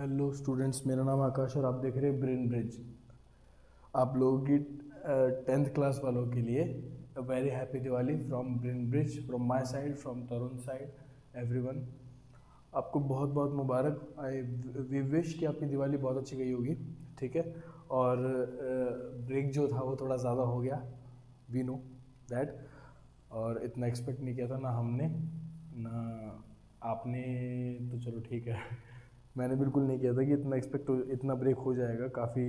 Hello students, मेरा नाम आकाश और आप देख रहे हैं ब्रेन ब्रिज। आप लोगों की 10th क्लास वालों के लिए very happy Diwali from brain bridge, from my side, from Tarun side, everyone. आपको बहुत बहुत मुबारक। आई वी विश कि आपकी दिवाली बहुत अच्छी गई होगी, ठीक है। और ब्रेक जो था वो थोड़ा ज़्यादा हो गया, वी नो दैट। और इतना एक्सपेक्ट नहीं किया था, ना हमने ना आपने, तो चलो ठीक है। मैंने बिल्कुल नहीं किया था कि इतना ब्रेक हो जाएगा। काफ़ी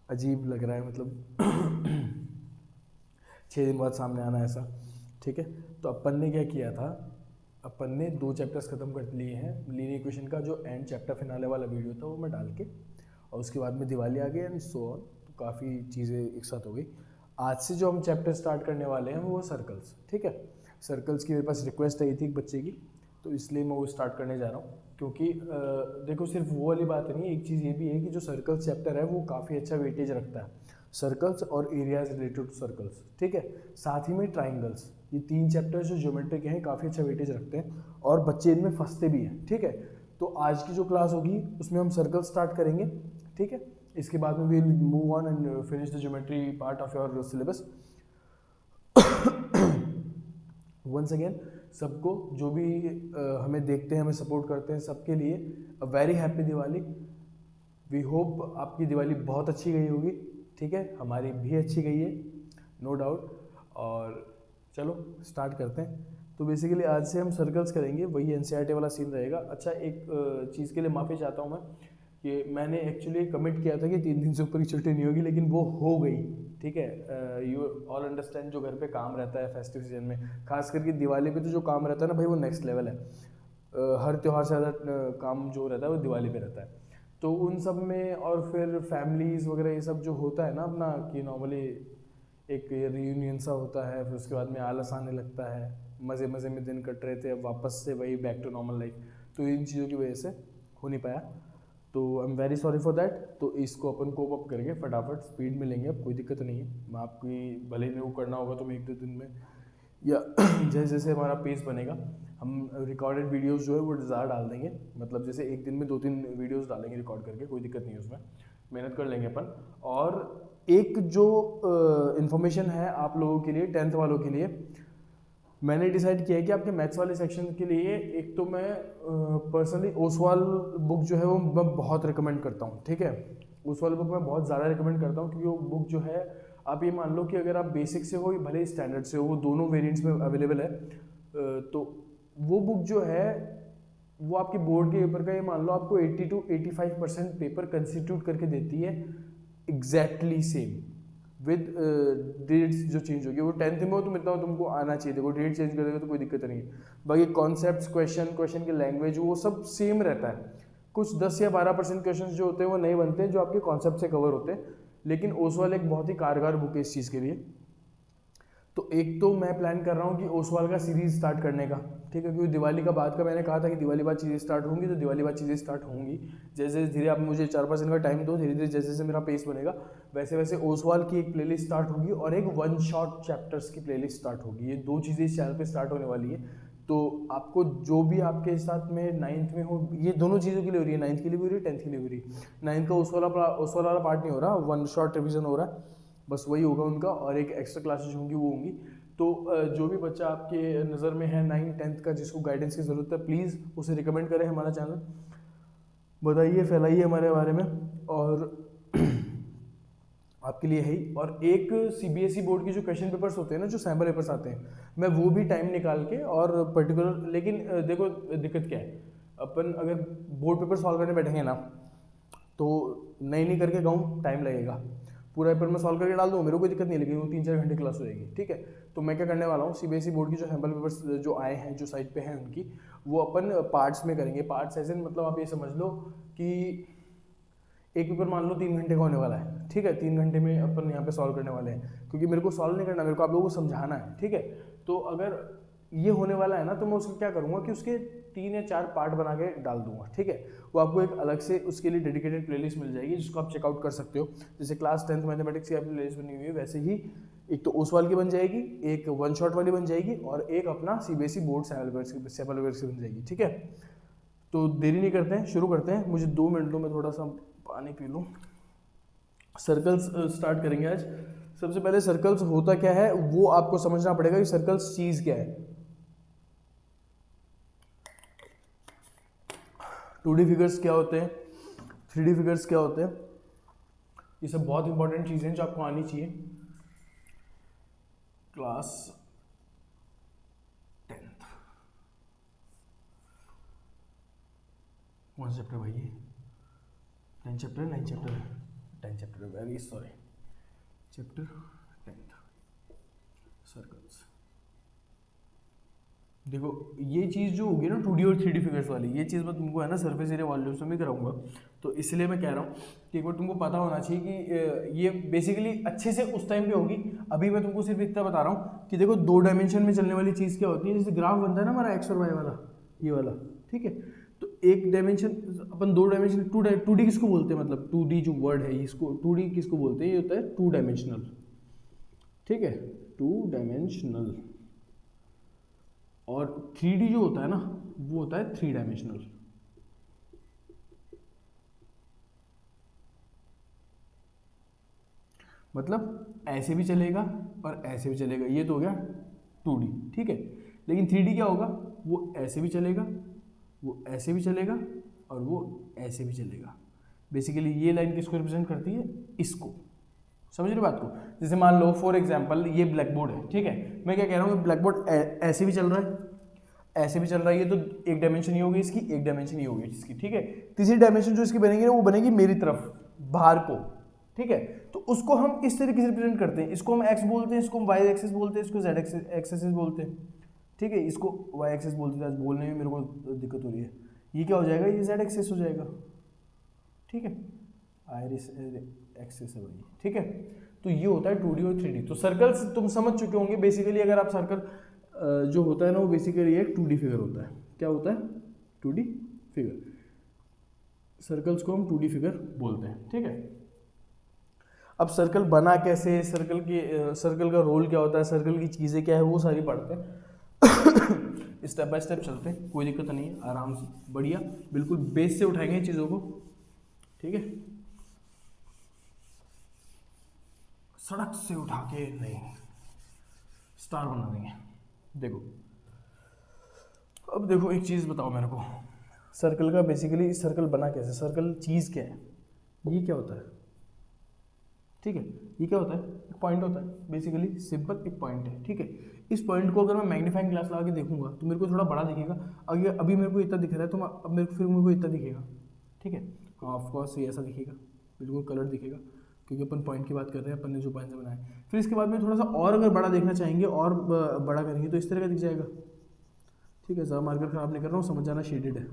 अजीब लग रहा है, मतलब 6 दिन बाद सामने आना ऐसा, ठीक है। तो अपन ने क्या किया था, अपन ने 2 चैप्टर्स ख़त्म कर लिए हैं। लीनियर इक्वेशन का जो एंड चैप्टर फिनाले वाला वीडियो था वो मैं डाल के, और उसके बाद में दिवाली आ गई एंड सो ऑन। तो काफ़ी चीज़ें एक साथ हो गई। आज से जो हम चैप्टर स्टार्ट करने वाले हैं वो सर्कल्स, ठीक है। सर्कल्स की मेरे पास रिक्वेस्ट आई थी एक बच्चे की, तो इसलिए मैं वो स्टार्ट करने जा रहा हूँ। क्योंकि देखो, सिर्फ वो वाली बात नहीं है, एक चीज़ ये भी है कि जो सर्कल्स चैप्टर है वो काफ़ी अच्छा वेटेज रखता है। सर्कल्स और एरियाज रिलेटेड टू सर्कल्स, ठीक है। साथ ही में ट्राइंगल्स, ये 3 चैप्टर्स जो ज्योमेट्री के हैं काफ़ी अच्छा वेटेज रखते हैं और बच्चे इनमें फंसते भी हैं, ठीक है। तो आज की जो क्लास होगी उसमें हम सर्कल स्टार्ट करेंगे, ठीक है। इसके बाद में we will move on and finish the geometry part of your syllabus. Once again सबको जो भी हमें देखते हैं, हमें सपोर्ट करते हैं, सबके लिए a very happy Diwali. We hope आपकी दिवाली बहुत अच्छी गई होगी, ठीक है। हमारी भी अच्छी गई है, नो डाउट। और चलो स्टार्ट करते हैं। तो बेसिकली आज से हम सर्कल्स करेंगे, वही एनसीईआरटी वाला सीन रहेगा। अच्छा, एक चीज़ के लिए माफ़ी चाहता हूँ मैं कि मैंने एक्चुअली कमिट किया था कि 3 दिन से ऊपर की छुट्टी नहीं होगी, लेकिन वो हो गई, ठीक है। यू ऑल अंडरस्टैंड, जो घर पे काम रहता है फेस्टिव सीजन में, खास करके दिवाली पे तो जो काम रहता है ना भाई, वो नेक्स्ट लेवल है। हर त्यौहार से ज़्यादा काम जो रहता है वो दिवाली पे रहता है। तो उन सब में और फिर फैमिलीज़ वगैरह ये सब जो होता है ना अपना, कि नॉर्मली एक रियूनियन सा होता है, फिर उसके बाद में आलस आने लगता है, मज़े मज़े में दिन कट रहे थे, अब वापस से वही बैक टू नॉर्मल लाइफ। तो इन चीज़ों की वजह से हो नहीं पाया, तो आई am very sorry for that. तो इसको अपन कोप अप करके फटाफट स्पीड में लेंगे, अब कोई दिक्कत नहीं है। मैं आपकी भले ही मेरे को करना होगा तो मैं 1-2 दिन में, या जैसे जैसे हमारा पेस बनेगा, हम रिकॉर्डेड वीडियोस जो है वो ज़्यादा डाल देंगे। मतलब जैसे एक दिन में 2-3 वीडियोस डालेंगे रिकॉर्ड करके, कोई दिक्कत नहीं है उसमें, मेहनत कर लेंगे अपन। और एक जो इन्फॉर्मेशन है आप लोगों के लिए, 10th वालों के लिए, मैंने डिसाइड किया है कि आपके मैथ्स वाले सेक्शन के लिए एक तो मैं पर्सनली ओसवाल बुक जो है वो मैं बहुत रिकमेंड करता हूँ, ठीक है। ओसवाल बुक मैं बहुत ज़्यादा रिकमेंड करता हूँ, क्योंकि वो बुक जो है, आप ये मान लो कि अगर आप बेसिक से हो या भले ही स्टैंडर्ड से हो, वो दोनों वेरिएंट्स में अवेलेबल है। तो वो बुक जो है वो आपके बोर्ड के पेपर का, ये मान लो आपको 80-85% पेपर कंस्टिट्यूट करके देती है, एग्जैक्टली सेम विद डेट्स जो चेंज होगी। वो 10th में हो तो इतना तुमको आना चाहिए, देखो डेट चेंज कर देगा तो कोई दिक्कत नहीं है। बाकी कॉन्सेप्ट्स, क्वेश्चन की लैंग्वेज वो सब सेम रहता है। कुछ 10 या 12% क्वेश्चन जो होते हैं वो नहीं बनते हैं, जो आपके कॉन्सेप्ट से कवर होते हैं। लेकिन ओसवाल एक बहुत ही कारगर बुक है इस चीज़ के लिए। तो एक तो मैं प्लान कर रहा हूँ कि ओसवाल का सीरीज स्टार्ट करने का, ठीक है। क्योंकि दिवाली का बाद का मैंने कहा था कि दिवाली बाद चीज़ें स्टार्ट होंगी, तो दिवाली बाद चीज़ें स्टार्ट होंगी। जैसे जैसे धीरे, आप मुझे 4-5 दिन का टाइम दो, धीरे धीरे जैसे जैसे मेरा पेस बनेगा वैसे वैसे ओसवाल की एक प्लेलिस्ट स्टार्ट होगी और एक 1 शॉट चैप्टर्स की प्लेलिस्ट स्टार्ट होगी। ये 2 चीज़ें इस चैनल पर स्टार्ट होने वाली है। तो आपको जो भी आपके साथ में 9th में हो, ये दोनों चीज़ों के लिए हो रही है, 9th के लिए भी हो रही है, 10th के लिए हो रही है। 9th का ओसवाल वाला पार्ट नहीं हो रहा, 1 शॉट रिविजन हो रहा है, बस वही होगा उनका। और एक एक्स्ट्रा क्लासेज होंगी, वो होंगी। तो जो भी बच्चा आपके नज़र में है 9th-10th का, जिसको गाइडेंस की ज़रूरत है, प्लीज़ उसे रिकमेंड करें हमारा चैनल, बताइए, फैलाइए हमारे बारे में। और आपके लिए है ही। और एक सीबीएसई बोर्ड की जो क्वेश्चन पेपर्स होते हैं ना, जो सैम्पल पेपर्स आते हैं, मैं वो भी टाइम निकाल के और पर्टिकुलर, लेकिन देखो दिक्कत क्या है, अपन अगर बोर्ड पेपर सॉल्व करने बैठेंगे ना, तो नहीं करके कहूँ टाइम लगेगा। पूरा पेपर मैं सॉल्व करके डाल दूँ, मेरे को कोई दिक्कत नहीं, लेकिन वो 3-4 घंटे क्लास हो जाएगी, ठीक है। तो मैं क्या करने वाला हूँ, सीबीएसई बोर्ड की जो सैम्पल पेपर्स जो आए हैं, जो साइट पे हैं उनकी, वो अपन पार्ट्स में करेंगे। पार्ट्स ऐसे, मतलब आप ये समझ लो कि एक पेपर मान लो 3 घंटे का होने वाला है, ठीक है। 3 घंटे में अपन यहाँ पे सॉल्व करने वाले हैं, क्योंकि मेरे को सॉल्व नहीं करना, मेरे को आप लोगों को समझाना है, ठीक है। तो अगर ये होने वाला है ना, तो मैं उसको क्या करूँगा कि उसके 3 या 4 पार्ट बना के डाल दूंगा, ठीक है। वो आपको एक अलग से उसके लिए डेडिकेटेड प्लेलिस्ट मिल जाएगी, जिसको आप चेकआउट कर सकते हो। जैसे क्लास 10th मैथमेटिक्स की आपकी प्लेलिस्ट बनी हुई है, वैसे ही एक तो ओसवाल की बन जाएगी, एक 1 शॉट वाली बन जाएगी, और एक अपना सीबीएसई बोर्ड सैम्पल पेपर्स की बन जाएगी, ठीक है। तो देरी नहीं करते हैं, शुरू करते हैं। मुझे 2 मिनट दो, मैं थोड़ा सा पानी पी लूँ। सर्कल्स स्टार्ट करेंगे आज। सबसे पहले सर्कल्स होता क्या है वो आपको समझना पड़ेगा कि सर्कल्स चीज़ क्या है। 2D फिगर्स क्या होते हैं, 3D फिगर्स क्या होते हैं, ये सब बहुत इंपॉर्टेंट चीज़ें हैं जो आपको आनी चाहिए। क्लास 10th कौन सा चैप्टर भाई ये? 10 chapter, 9 chapter, 10 chapter, very sorry, chapter 10th circles. देखो ये चीज़ जो होगी ना 2D और 3D फिगर्स वाली, ये चीज़ मैं तुमको है ना सरफेस एरिया वॉल्यूम्स में भी कराऊंगा, तो इसलिए मैं कह रहा हूँ कि एक बार तुमको पता होना चाहिए कि ये बेसिकली अच्छे से उस टाइम पे होगी। अभी मैं तुमको सिर्फ इतना बता रहा हूँ कि देखो 2 डायमेंशन में चलने वाली चीज़ क्या होती है, जैसे ग्राफ बनता है ना हमारा एक्स और वाई वाला, ये वाला, ठीक है। तो एक डायमेंशन अपन 2 डायमेंशन 2D किसको बोलते हैं, मतलब 2D जो वर्ड है इसको 2D किसको बोलते हैं, ये होता है 2 डायमेंशनल, ठीक है, 2 डायमेंशनल। और 3D जो होता है ना वो होता है 3 डायमेंशनल। मतलब ऐसे भी चलेगा और ऐसे भी चलेगा, ये तो हो गया 2D, ठीक है। लेकिन 3D क्या होगा, वो ऐसे भी चलेगा, वो ऐसे भी चलेगा और वो ऐसे भी चलेगा। बेसिकली ये लाइन किसको रिप्रेजेंट करती है, इसको। समझ रहे बात को? जैसे मान लो फॉर एग्जांपल ये ब्लैक बोर्ड है, ठीक है। मैं क्या कह रहा हूँ, ब्लैक बोर्ड ऐसे भी चल रहा है, ऐसे भी चल रहा है, ये तो एक डायमेंशन ही होगी इसकी, एक डायमेंशन ही होगी इसकी, ठीक है। तीसरी डायमेंशन जो इसकी बनेगी ना वो बनेगी मेरी तरफ बाहर को, ठीक है। तो उसको हम इस तरीके से रिप्रेजेंट करते हैं, इसको हम एक्स बोलते हैं, इसको हम वाई एक्सिस बोलते हैं, इसको जेड एक्सिस बोलते हैं, ठीक है। इसको वाई एक्सिस बोलते हैं, आज बोलने में मेरे को दिक्कत हो रही है। ये क्या हो जाएगा, ये जेड एक्सिस हो जाएगा, ठीक है, आयरिस एक्सिस है भाई, ठीक है। तो ये होता है 2D और 3D। तो सर्कल्स तुम समझ चुके होंगे। बेसिकली अगर आप सर्कल जो होता है ना वो बेसिकली एक 2D फिगर होता है। क्या होता है, 2D फिगर। सर्कल्स को हम 2D फिगर बोलते हैं, ठीक है। अब सर्कल बना कैसे, सर्कल का रोल क्या होता है, सर्कल की चीज़ें क्या है, वो सारी पढ़ते हैं। स्टेप बाय स्टेप चलते हैं, कोई दिक्कत नहीं है, आराम से बढ़िया बिल्कुल बेस से उठाएंगे चीज़ों को, ठीक है। सड़क से उठा के नहीं, स्टार बना देंगे। देखो अब देखो एक चीज़ बताओ मेरे को, सर्कल का बेसिकली सर्कल बना कैसे, सर्कल चीज़ क्या है, ये क्या होता है, ठीक है। ये क्या होता है, एक पॉइंट होता है, बेसिकली सिंपल एक पॉइंट है, ठीक है। इस पॉइंट को अगर मैं मैग्नीफाइंग ग्लास लगा के देखूंगा तो मेरे को थोड़ा बड़ा दिखेगा। अगर अभी मेरे को इतना दिख रहा है तो अब मेरे को इतना दिखेगा, ठीक है। हाँ ऑफकोर्स ये ऐसा दिखेगा, बिल्कुल कलर दिखेगा, क्योंकि अपन पॉइंट की बात कर रहे हैं, अपन ने जो पॉइंट से बनाया। फिर इसके बाद में थोड़ा सा और अगर बड़ा देखना चाहेंगे और बड़ा करेंगे तो इस तरह का दिख जाएगा, ठीक है। ज़्यादा मार्कर खराब नहीं कर रहा हूँ, समझ जाना, शेडेड है,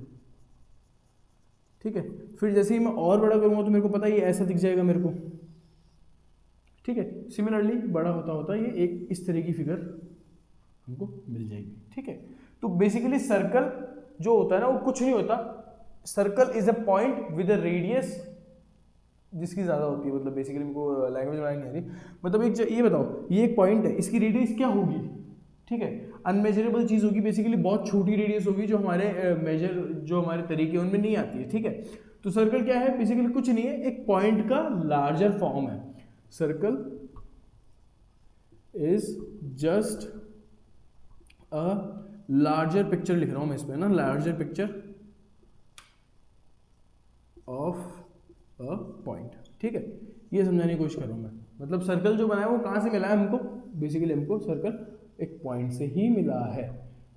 ठीक है। फिर जैसे ही मैं और बड़ा करूँगा तो मेरे को पता है ये ऐसा दिख जाएगा मेरे को, ठीक है। सिमिलरली बड़ा होता होता ये एक इस तरह की फिगर हमको मिल जाएगी, ठीक है। तो बेसिकली सर्कल जो होता है ना वो कुछ नहीं होता, circle is a point with a radius जिसकी ज़्यादा होती है, मतलब बेसिकली हमको लैंग्वेज बनानी नहीं आ रही, मतलब एक ये बताओ, ये एक पॉइंट है, इसकी रेडियस क्या होगी, ठीक है। अनमेजरेबल चीज़ होगी, बेसिकली बहुत छोटी रेडियस होगी जो हमारे मेजर जो हमारे तरीके उनमें नहीं आती है, ठीक है। तो सर्कल क्या है, बेसिकली कुछ नहीं है, एक पॉइंट का लार्जर फॉर्म है। Circle is just a larger picture, लिख रहा हूं मैं इसमें ना, larger picture of a point, ठीक है। ये समझाने की कोशिश कर रहा हूं मैं, मतलब सर्कल जो बनाया वो कहां से मिला है हमको, बेसिकली हमको सर्कल एक पॉइंट से ही मिला है,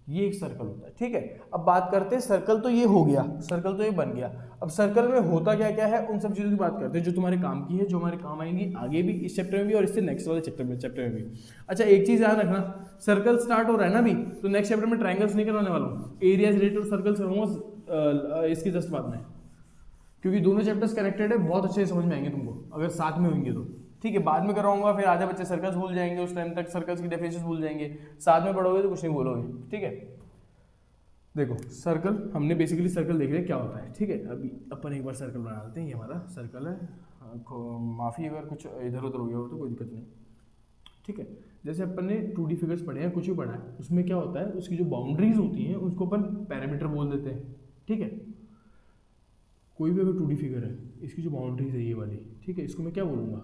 ये एक सर्कल होता है, ठीक है। अब बात करते हैं, सर्कल तो ये हो गया, सर्कल तो ये बन गया। अब सर्कल में होता क्या क्या है उन सब चीज़ों की बात करते हैं जो तुम्हारे काम की है, जो हमारे काम आएंगी आगे भी, इस चैप्टर में भी और इससे नेक्स्ट वाले चैप्टर में भी। अच्छा एक चीज़ याद रखना, सर्कल स्टार्ट हो रहा है ना अभी, तो नेक्स्ट चैप्टर में ट्रायंगल्स नहीं करवाने वाला हूँ, एरियाज रिलेटेड सर्कल्स करूँगा इसकी जस्ट बाद में, क्योंकि दोनों चैप्टर्स कनेक्टेड है, बहुत अच्छे से समझ में आएंगे तुमको अगर साथ में होंगे तो, ठीक है। बाद में कराऊंगा फिर आधे बच्चे सर्कल्स भूल जाएंगे, उस टाइम तक सर्कल्स की डेफिनेशन भूल जाएंगे, साथ में पढ़ोगे तो कुछ नहीं बोलोगे, ठीक है। देखो सर्कल हमने बेसिकली सर्कल देख लिया क्या होता है, ठीक है। अभी अपन एक बार सर्कल बना लेते हैं, ये हमारा सर्कल है, माफ़ी अगर कुछ इधर उधर हो गया हो तो कोई दिक्कत नहीं, ठीक है। जैसे अपन ने 2D फिगर्स पढ़े हैं, कुछ भी पढ़ा है, उसमें क्या होता है, उसकी जो बाउंड्रीज होती हैं उसको अपन पैरामीटर बोल देते हैं, ठीक है। कोई भी अगर 2D फिगर है, इसकी जो बाउंड्रीज है ये वाली, ठीक है, इसको मैं क्या बोलूँगा,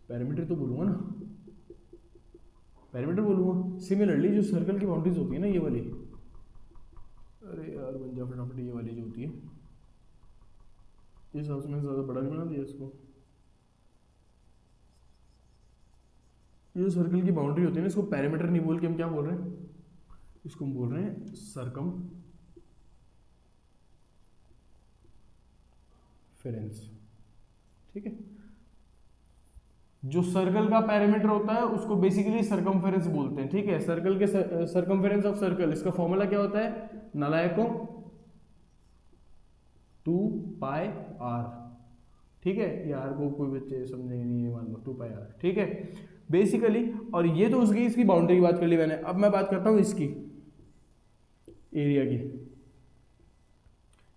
पैरामीटर तो बोलूँगा ना, पैरामीटर बोलूँगा। सिमिलरली जो सर्कल की बाउंड्रीज होती है ना ये वाली, अरे यार बन जा फटाफट, ये वाली जो होती है, इस हाउस में ज़्यादा बड़ा नहीं बना दिया इसको, ये जो सर्कल की बाउंड्री होती है ना, इसको पैरामीटर नहीं बोल के हम क्या बोल रहे हैं, इसको हम बोल रहे हैं सर्कमफेरेंस। ठीक है, जो सर्कल का पैरामीटर होता है उसको बेसिकली सर्कमफेरेंस बोलते हैं। ठीक है, सर्कल के सर्कमफेरेंस ऑफ सर्कल, इसका फॉर्मूला क्या होता है, नालायकों 2 पाई आर। ठीक है, ये आर को कोई बच्चे समझेंगे नहीं, ये मान लो 2 पाई आर। ठीक है बेसिकली, और ये तो उसकी इसकी बाउंड्री की बात कर ली मैंने। अब मैं बात करता हूँ इसकी एरिया की।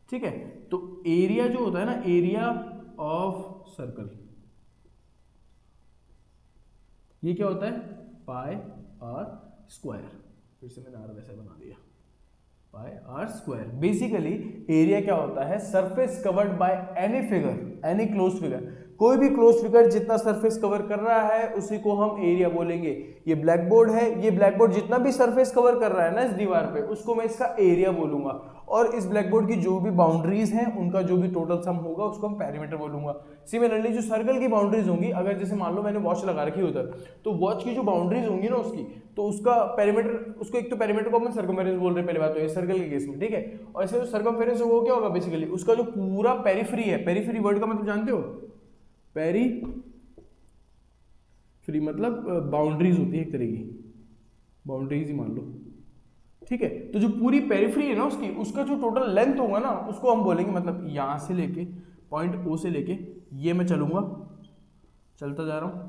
ठीक है, तो एरिया जो होता है ना, एरिया ऑफ सर्कल, ये क्या होता है, पाई आर स्क्वायर। फिर से मैंने आर वैसे बना दिया, पाई आर स्क्वायर। बेसिकली एरिया क्या होता है, surface covered by any figure, any closed figure, कोई भी क्लोज फिगर जितना सरफेस कवर कर रहा है उसी को हम एरिया बोलेंगे। ये ब्लैक बोर्ड है, ये ब्लैक बोर्ड जितना भी सरफेस कवर कर रहा है ना इस दीवार पे, उसको मैं इसका एरिया बोलूंगा। और इस ब्लैक बोर्ड की जो भी बाउंड्रीज हैं उनका जो भी टोटल सम होगा उसको हम पेरीमीटर बोलूंगा। सिमिलरली जो सर्कल की बाउंड्रीज होंगी, अगर जैसे मान लो मैंने वॉच लगा रखी उधर, तो वॉच की जो बाउंड्रीज होंगी ना उसकी, तो उसका पेरीमीटर, उसको एक तो पेरीमीटर को हम सर्कमफेरेंस बोल रहे हैं पहले बात तो ये सर्कल के केस में। ठीक है, और ऐसे जो सर्कमफेरेंस होगा वो क्या होगा, बेसिकली उसका जो पूरा पेरिफेरी है, पेरिफेरी वर्ड का मतलब जानते हो, पेरी फ्री मतलब बाउंड्रीज होती है एक तरह की, बाउंड्रीज ही मान लो। ठीक है, तो जो पूरी पेरिफेरी है ना उसकी, उसका जो टोटल लेंथ होगा ना उसको हम बोलेंगे, मतलब यहां से लेके पॉइंट ओ से लेके ये मैं चलूंगा, चलता जा रहा हूं,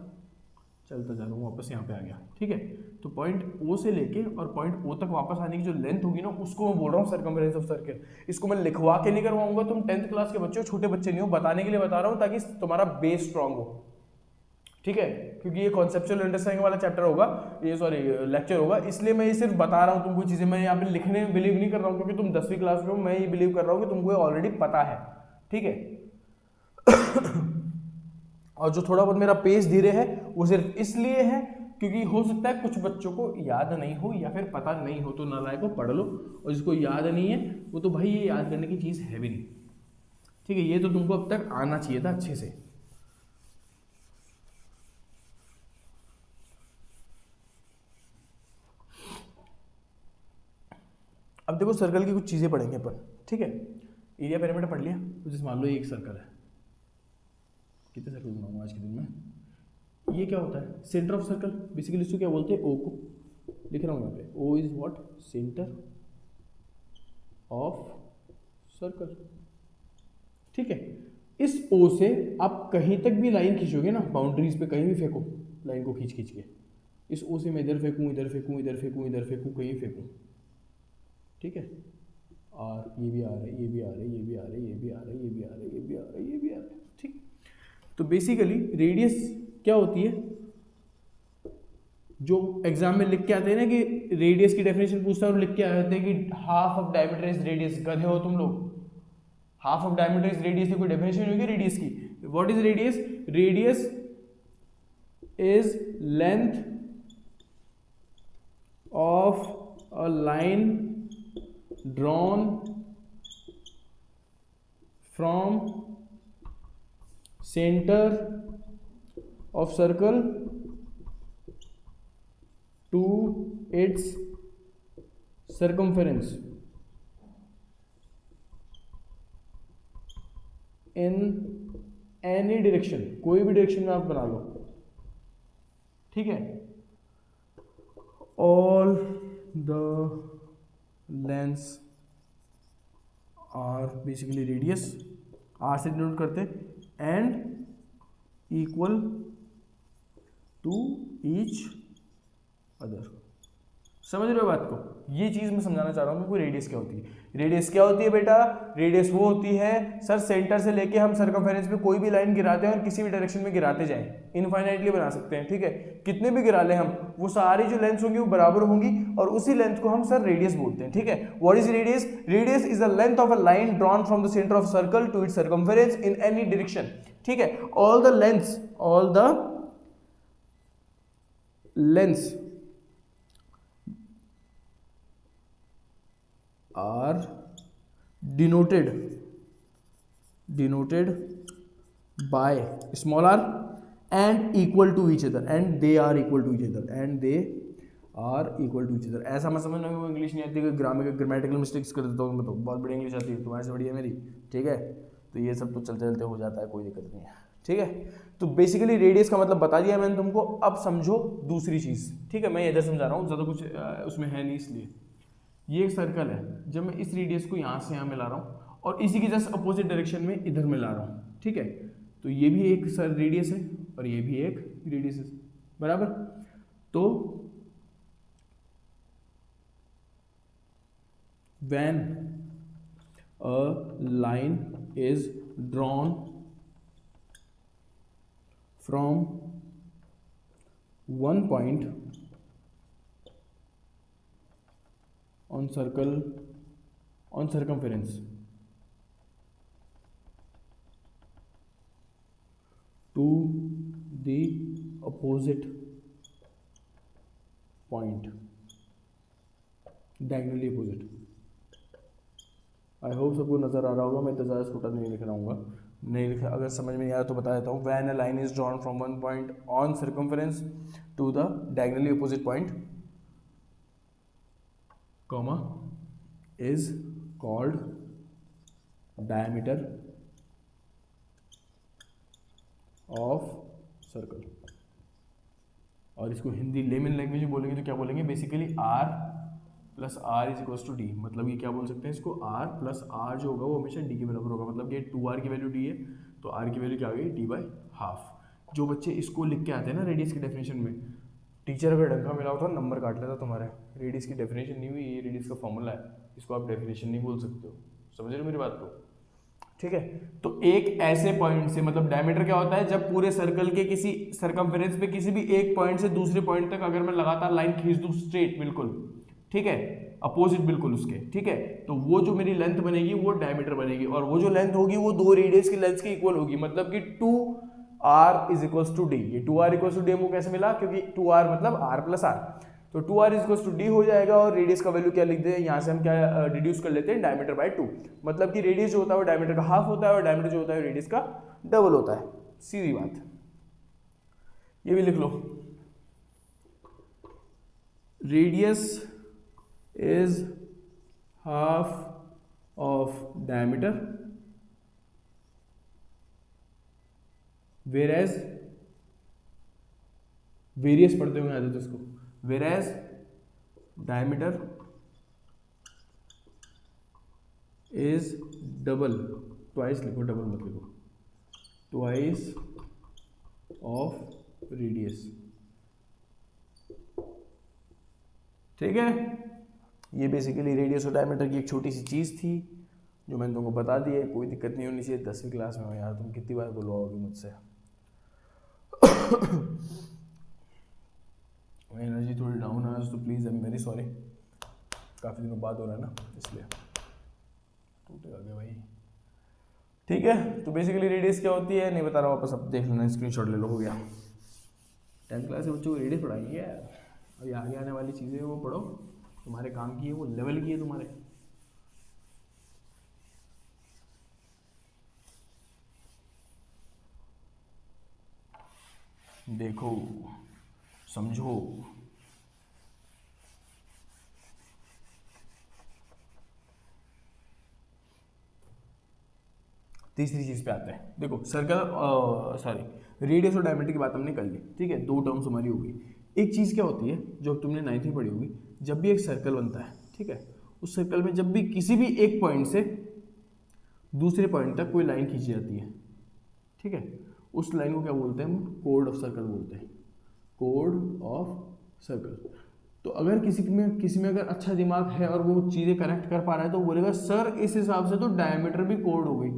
चलता जा रहा हूं, वापस यहाँ पे आ गया। ठीक है, तो पॉइंट ओ से लेके और पॉइंट ओ तक वापस आने की जो लेंथ होगी ना उसको मैं बोल रहा हूँ सर्कमफेरेंस ऑफ सर्कल। इसको मैं लिखवा के नहीं करवाऊंगा, तुम 10th क्लास के बच्चे हो, छोटे बच्चे नहीं हो, बताने के लिए बता रहा हूँ ताकि तुम्हारा बेस स्ट्रांग हो। ठीक है, क्योंकि ये कॉन्सेप्चुअल अंडरस्टैंडिंग वाला चैप्टर होगा, ये सॉरी लेक्चर होगा, इसलिए मैं ये सिर्फ बता रहा हूँ तुमको चीजें। मैं यहाँ पे लिखने में बिलीव नहीं कर रहा हूँ क्योंकि तुम 10वीं क्लास में हो, मैं ये बिलीव कर रहा हूँ कि तुमको ऑलरेडी पता है। ठीक है और जो थोड़ा बहुत मेरा पेस धीरे है वो सिर्फ इसलिए है क्योंकि हो सकता है कुछ बच्चों को याद नहीं हो या फिर पता नहीं हो, तो नालायक को पढ़ लो, और जिसको याद नहीं है वो तो भाई ये याद करने की चीज़ है भी नहीं। ठीक है, ये तो तुमको अब तक आना चाहिए था अच्छे से। अब देखो सर्कल की कुछ चीज़ें पढ़ेंगे अपन। ठीक है, एरिया पेरीमीटर पढ़ लिया, तो जैसे मान लो एक सर्कल है, कितने सर्कल बनाऊंगा आज के दिन में, ये क्या होता है, सेंटर ऑफ सर्कल। बेसिकली इसको क्या बोलते हैं, ओ को लिख रहा हूँ यहाँ पे, O is what, centre of circle. ठीक है, इस ओ से आप कहीं तक भी लाइन खींचोगे ना, बाउंड्रीज पे कहीं भी फेंको लाइन को खींच खींच के, इस ओ से मैं इधर फेंकूँ, इधर फेंकूँ, इधर फेंकूँ, इधर फेंकूँ, कहीं फेंकूँ। ठीक है, और ये भी आ रहा है, ये भी आ रहा है, ये भी आ रहा है, ये भी आ रहा है, ये भी आ रहा है, ये भी आ रहा है, ये भी आ रहा है। ठीक, तो बेसिकली रेडियस क्या होती है, जो एग्जाम में लिख के आते हैं ना कि रेडियस की डेफिनेशन पूछता है और लिख के आते हैं कि half of diameter is radius. गधे हो तुम लोग, half of diameter is radius की कोई डेफिनेशन होगी रेडियस की। What is radius, radius is length of a line drawn from centre of circle to its circumference in any direction, कोई भी डायरेक्शन में आप बना लो। ठीक है, all the lengths are basically radius, r से डिनोट करते, and equal to each other. समझ रहे हो बात को? ये चीज मैं समझाना चाह रहा हूँ कि रेडियस क्या होती है। रेडियस क्या होती है बेटा? रेडियस वो होती है सर, सेंटर से लेके हम सर्कमफेरेंस पे कोई भी लाइन गिराते हैं और किसी भी डायरेक्शन में गिराते जाएं, इनफाइनाइटली बना सकते हैं, ठीक है। कितने भी गिरा लें हम, वो सारी जो लेंथ होंगी वो बराबर होंगी और उसी लेंथ को हम सर रेडियस बोलते हैं, ठीक है। What is radius? Radius is the length of a line drawn from the centre of circle to its circumference in any direction, ठीक है। All the lengths are denoted by small r and equal to each other and they are equal to each other ऐसा मत समझना कि वो English नहीं आती, grammatical mistakes कर देता हूँ मैं, तो बहुत बढ़िया इंग्लिश आती है, तुम्हारे से बढ़िया मेरी, ठीक है। तो ये सब तो चलते चलते हो जाता है, कोई दिक्कत नहीं है, ठीक है। तो बेसिकली रेडियस का मतलब बता दिया मैंने तुमको। अब समझो दूसरी चीज़, ठीक है। मैं इधर समझा रहा हूँ, ज़्यादा कुछ उसमें है नहीं, इसलिए ये एक सर्कल है। जब मैं इस रेडियस को यहाँ से यहाँ मिला रहा हूँ और इसी की जस्ट अपोजिट डायरेक्शन में इधर मिला रहा हूँ, ठीक है। तो ये भी एक सर रेडियस है और ये भी एक रेडियस है, बराबर। तो when a line is drawn from one point on circumference to the opposite point, diagonally opposite। I hope सबको नजर आ रहा होगा, मैं इतना ज़्यादा छोटा नहीं लिख रहा हूँ, नहीं लिखा, अगर समझ में नहीं आया तो बता देता हूँ। When a line is drawn from one point on circumference to the diagonally opposite point, comma, is called diameter of circle. और इसको हिंदी लेमन लैंग्वेज में बोलेंगे तो क्या बोलेंगे? Basically R plus R is equals to D. मतलब ये क्या बोल सकते हैं इसको? आर प्लस आर जो होगा वो हमेशा डी के बराबर होगा। मतलब कि 2r की वैल्यू डी है तो आर की वैल्यू क्या आ गई? D by half. जो बच्चे इसको लिख के आते हैं ना रेडियस की डेफिनेशन में, टीचर अगर ढंग का मिला होता नंबर काट लेता तुम्हारे। रेडियस की डेफिनेशन नहीं हुई, ये रेडियस का फॉर्मूला है, इसको आप डेफिनेशन नहीं बोल सकते हो। समझ रहे हो मेरी बात को? ठीक है। तो एक ऐसे पॉइंट से, मतलब डायमीटर क्या होता है? जब पूरे सर्कल के किसी सर्कमफेरेंस पे किसी भी एक पॉइंट से दूसरे पॉइंट तक अगर मैं लगातार लाइन खींच दूं स्ट्रेट, बिल्कुल, ठीक है, अपोजिट बिल्कुल उसके, ठीक है, तो वो जो मेरी लेंथ बनेगी वो डायमीटर बनेगी और वो जो लेंथ होगी वो दो रेडियस की लेंथ के इक्वल होगी। मतलब कि 2r is equals to D. ये 2r इक्वल्स टू डी हमको कैसे मिला? क्योंकि 2r मतलब r प्लस r, तो 2r is equals to D हो जाएगा और रेडियस का वैल्यू क्या लिख दे? यहाँ से हम क्या डिड्यूस कर लेते हैं? Diameter by 2। मतलब कि रेडियस जो होता है वो डायमीटर का हाफ होता है और डायमीटर जो होता है रेडियस का डबल होता है। सीधी बात। ये भी लिख लो, radius is half of diameter, whereas various पढ़ते होंगे आदत इसको, whereas diameter is double, twice लिखो, डबल मत लिखो, twice of radius, ठीक है। ये बेसिकली रेडियस और डायमीटर की एक छोटी सी चीज़ थी जो मैंने तुमको बता दी है। कोई दिक्कत नहीं होनी चाहिए, 10वीं क्लास में हो यार, तुम कितनी बार बुलवाओगे मुझसे। एनर्जी थोड़ी डाउन है तो please, I am very sorry, काफ़ी दिनों बाद हो रहा है ना, इसलिए टूटेगा गया भाई। ठीक है, तो बेसिकली रेडियस क्या होती है नहीं बता रहा हूँ, वापस अब देख लेना, स्क्रीनशॉट ले लो, हो गया। 10th क्लास के बच्चों को रेडियस पढ़ाएंगे यार, अभी आगे आने वाली चीज़ें वो पढ़ो, तुम्हारे काम की है, वो लेवल की है तुम्हारे। देखो, समझो। तीसरी चीज पे आते हैं। देखो सर्कल, सॉरी, रेडियस और डायमीटर की बात हमने कर ली, ठीक है, दो टर्म्स हमारी होगी। एक चीज क्या होती है जो तुमने 9th में पढ़ी होगी, जब भी एक सर्कल बनता है, ठीक है, उस सर्कल में जब भी किसी भी एक पॉइंट से दूसरे पॉइंट तक कोई लाइन खींची जाती है, ठीक है, उस लाइन को क्या बोलते हैं हम? कोड ऑफ सर्कल बोलते हैं, कोड ऑफ सर्कल। तो अगर किसी में अगर अच्छा दिमाग है और वो चीज़ें कनेक्ट कर पा रहा है तो बोलेगा सर इस हिसाब से तो डायमीटर भी कोड हो गई।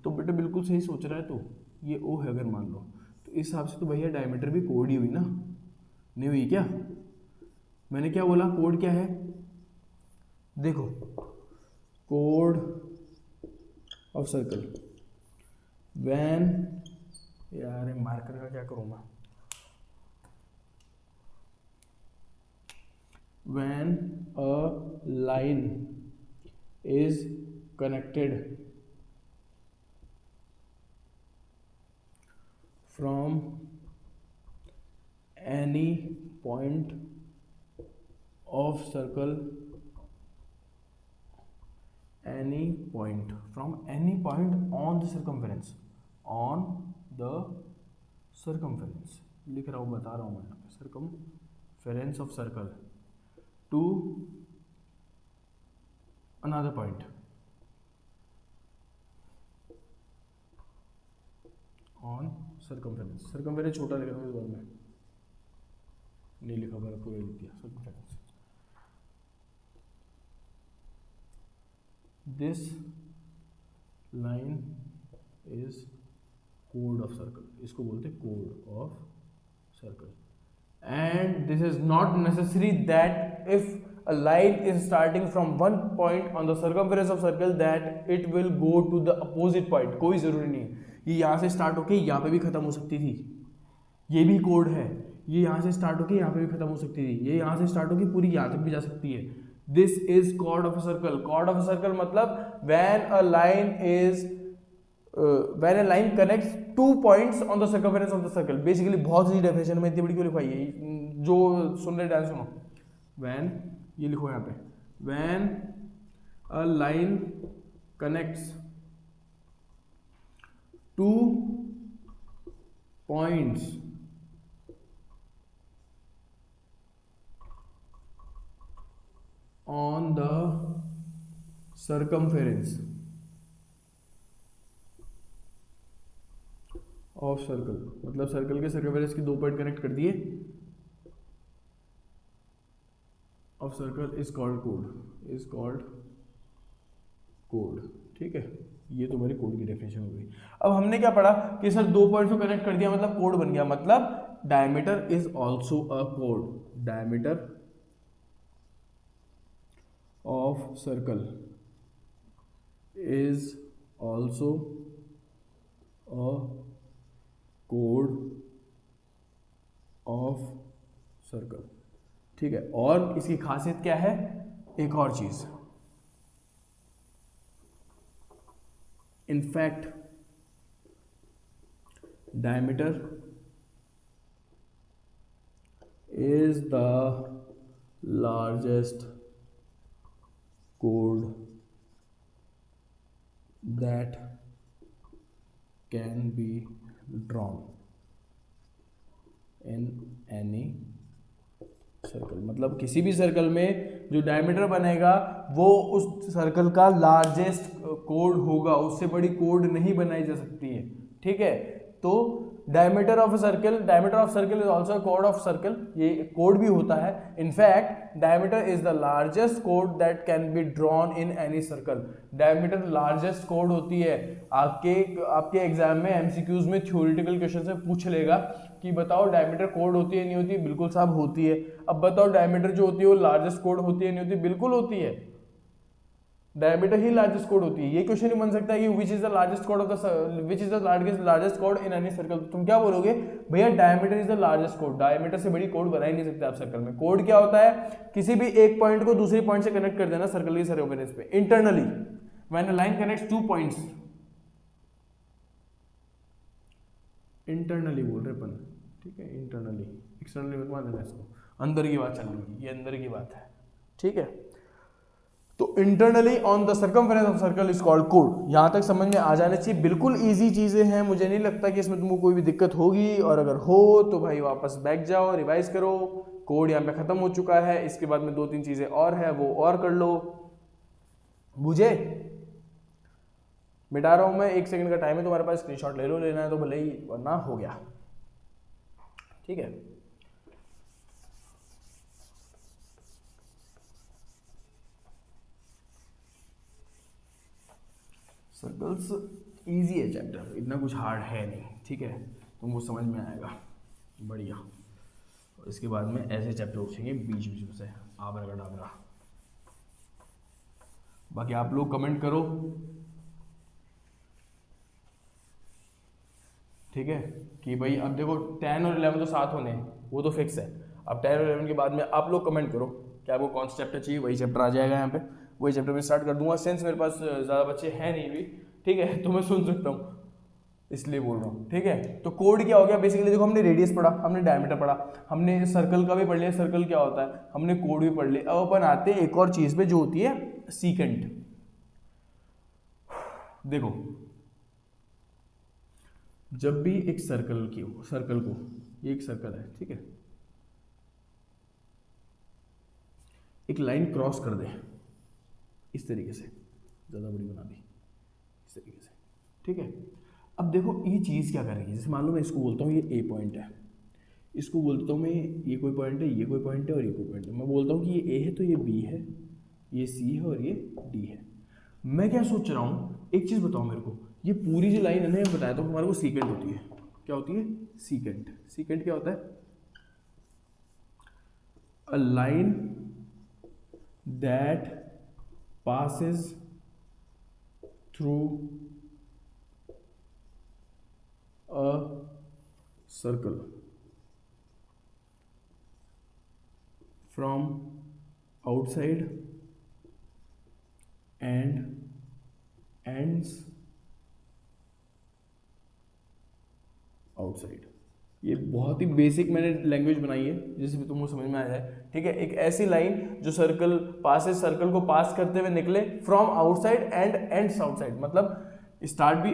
तो बेटा बिल्कुल सही सोच रहा है। तो ये ओ है अगर मान लो, तो इस हिसाब से तो भैया डायमीटर भी कोड ही हुई ना, नहीं हुई क्या? मैंने क्या बोला, कोड क्या है? देखो, कोड ऑफ सर्कल व्हेन, यार मार्कर का क्या करूँ मैं, when a line is connected from any point of circle, from any point on the circumference, लिख रहा हूँ, बता रहा हूँ मैं यहाँ पे, circumference of circle to another point on circumference। छोटा लिख रहा हूँ इस बार में, नहीं लिखा, मैंने पूरा लिख दिया circumference। This line is chord of circle, इसको बोलते हैं chord of circle। And this is not necessary that if a line is starting from one point on the circumference of circle that it will go to the opposite point। कोई जरूरी नहीं है, ये यहाँ से स्टार्ट होके यहाँ पे भी खत्म हो सकती थी, ये भी कोड है। ये यहाँ से स्टार्ट होके यहाँ पे भी खत्म हो सकती थी, ये यहाँ से स्टार्ट होके पूरी यहाँ तक भी जा सकती है। This is chord of a circle. Chord of a circle मतलब when a line connects 2 points on the circumference of the circle. Basically बहुत सी डेफिनेशन में इतनी बड़ी क्यों लिखवाई है, जो सुन रहे डांस सुनो। व्हेन, ये लिखो यहाँ पे, when a line connects 2 points on the circumference of circle, मतलब सर्कल के सर्कमफेरेंस की 2 पॉइंट कनेक्ट कर दिए, of circle is called code. ठीक है, ये तुम्हारी कोड की डेफिनेशन हो गई। अब हमने क्या पढ़ा कि सर 2 पॉइंट को कनेक्ट कर दिया मतलब कोड बन गया, मतलब diameter is also a code. Diameter of circle is also a code of circle। ठीक है, और इसकी खासियत क्या है, एक और चीज, in fact diameter is the largest chord that can be drawn in any circle. मतलब किसी भी सर्कल में जो डायमीटर बनेगा वो उस सर्कल का लार्जेस्ट कोड होगा, उससे बड़ी कोड नहीं बनाई जा सकती है। ठीक है, तो diameter of circle is also code of circle, ये कोड भी होता है। In fact diameter is the largest code that can be drawn in any circle. Diameter largest code होती है। आपके एग्जाम में एमसीक्यूज में थ्योरेटिकल क्वेश्चन से पूछ लेगा कि बताओ डायमीटर कोड होती है नहीं होती है? बिल्कुल साहब होती है। अब बताओ डायमीटर जो होती है वो लार्जेस्ट कोड होती है नहीं होती? बिल्कुल होती है, डायमीटर ही लार्जेस्ट कोड होती है। ये क्वेश्चन नहीं बन सकता कि which is the largest code of the which is the largest code in any circle. तुम क्या बोलोगे, भैया diameter is the largest code. Diameter से बड़ी कोड बना ही नहीं सकते आप सर्कल में। कोड क्या होता है, किसी भी एक पॉइंट को दूसरे पॉइंट से कनेक्ट कर देना सर्कल की सर्कमफेरेंस पे internally. When a line connects 2 points, internally बोल रहे अपन, ठीक है, इंटरनली, एक्सटर्नली मत मान लेना इसको, अंदर की बात चल रही है, ये अंदर की बात है। ठीक है, तो internally on the circumference of circle is called code. यहां तक समझ में आ जाने चाहिए, बिल्कुल इजी चीजें हैं, मुझे नहीं लगता कि इसमें तुमको कोई भी दिक्कत होगी। और अगर हो तो भाई वापस बैठ जाओ, रिवाइज करो। कोड यहाँ पे खत्म हो चुका है, इसके बाद में 2-3 चीजें और है वो और कर लो। बुझे? मिटा रहा हूं मैं, 1 सेकंड का टाइम है तुम्हारे पास, स्क्रीनशॉट ले लो, लेना है तो भले ही, वरना हो गया। ठीक है, सर्कल्स इजी है चैप्टर, इतना कुछ हार्ड है नहीं, ठीक है, तुमको समझ में आएगा बढ़िया। और इसके बाद में ऐसे चैप्टर पूछेंगे बीच बीच में से, आबरा डाबरा। बाकी आप लोग कमेंट करो, ठीक है, कि भाई अब देखो 10 और 11 तो साथ होने हैं, वो तो फिक्स है। अब 10 और 11 के बाद में आप लोग कमेंट करो कि आपको कौन सा चैप्टर चाहिए, वही चैप्टर आ जाएगा यहाँ पे, वही चैप्टर में स्टार्ट कर दूंगा। सिंस मेरे पास ज़्यादा बच्चे हैं नहीं भी, ठीक है, तो मैं सुन सकता हूँ, इसलिए बोल रहा हूँ, ठीक है। तो कोड क्या हो गया बेसिकली, देखो हमने रेडियस पढ़ा, हमने डायमीटर पढ़ा, हमने सर्कल का भी पढ़ लिया, सर्कल क्या होता है, हमने कोड भी पढ़ लिया। अब अपन आते हैं एक और चीज़ पे जो होती है सीकेंट। देखो जब भी एक सर्कल को, ये एक सर्कल है, ठीक है, एक लाइन क्रॉस कर दे इस तरीके से, ज़्यादा बड़ी बना दी इस तरीके से, ठीक है। अब देखो ये चीज़ क्या करेगी, जैसे मान लो मैं इसको बोलता हूँ ये ए पॉइंट है, इसको बोलता हूँ मैं ये कोई पॉइंट है, ये कोई पॉइंट है और ये कोई पॉइंट है। मैं बोलता हूँ कि ये ए है तो ये बी है, ये सी है और ये डी है। मैं क्या सोच रहा हूँ, एक चीज़ बताओ मेरे को, ये पूरी जो लाइन है ना, बताया तो हमारे को सीकेंट होती है, क्या होती है, सीकेंट। सीकेंट क्या होता है, अ line that passes through a circle from outside and ends outside। ये बहुत ही बेसिक मैंने लैंग्वेज बनाई है जिससे तुमको समझ में आ जाए, ठीक है। एक ऐसी लाइन जो सर्कल को पास करते हुए निकले from outside and ends outside, मतलब स्टार्ट भी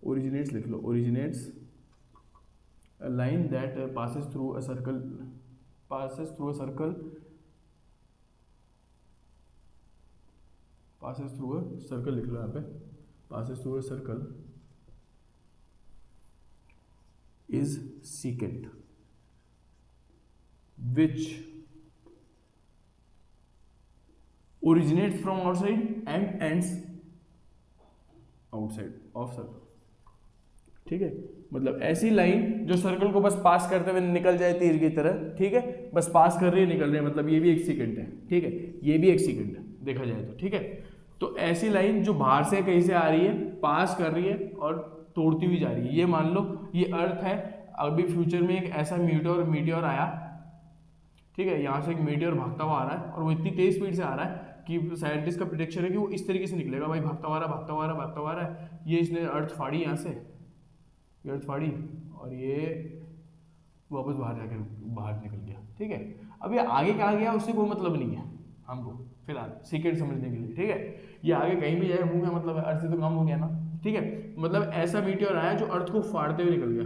ओरिजिनेट्स लिख लो, originates a line that passes through a circle लिख लो यहाँ पे, passes through a circle is secant, which originates from outside and ends outside of circle, ठीक है। मतलब ऐसी लाइन जो सर्कल को बस पास करते हुए निकल जाए तीर की तरह, ठीक है, बस पास कर रही है, निकल रही है, मतलब ये भी एक सेकंड है, ठीक है, ये भी एक सेकंड है देखा जाए तो, ठीक है। तो ऐसी लाइन जो बाहर से कहीं से आ रही है, पास कर रही है और तोड़ती हुई जा रही है। ये मान लो ये अर्थ है, अभी फ्यूचर में एक ऐसा मीटियोर आया, ठीक है, यहाँ से एक मीटियोर भागता हुआ आ रहा है और वो इतनी तेज स्पीड से आ रहा है कि साइंटिस्ट का प्रेडिक्शन है कि वो इस तरीके से निकलेगा, भाई भागता हुआ रहा है, ये इसने अर्थ फाड़ी यहाँ से, ये अर्थ फाड़ी और ये वापस बाहर निकल गया, ठीक है। अब ये आगे कहाँ गया उससे कोई मतलब नहीं है हमको फिलहाल सीक्रेट समझने के लिए, ठीक है। ये आगे कहीं भी जाए मुंह का मतलब है, अर्थ से तो कम हो गया ना, ठीक है। मतलब ऐसा मीटियोर आया जो अर्थ को फाड़ते हुए निकल गया,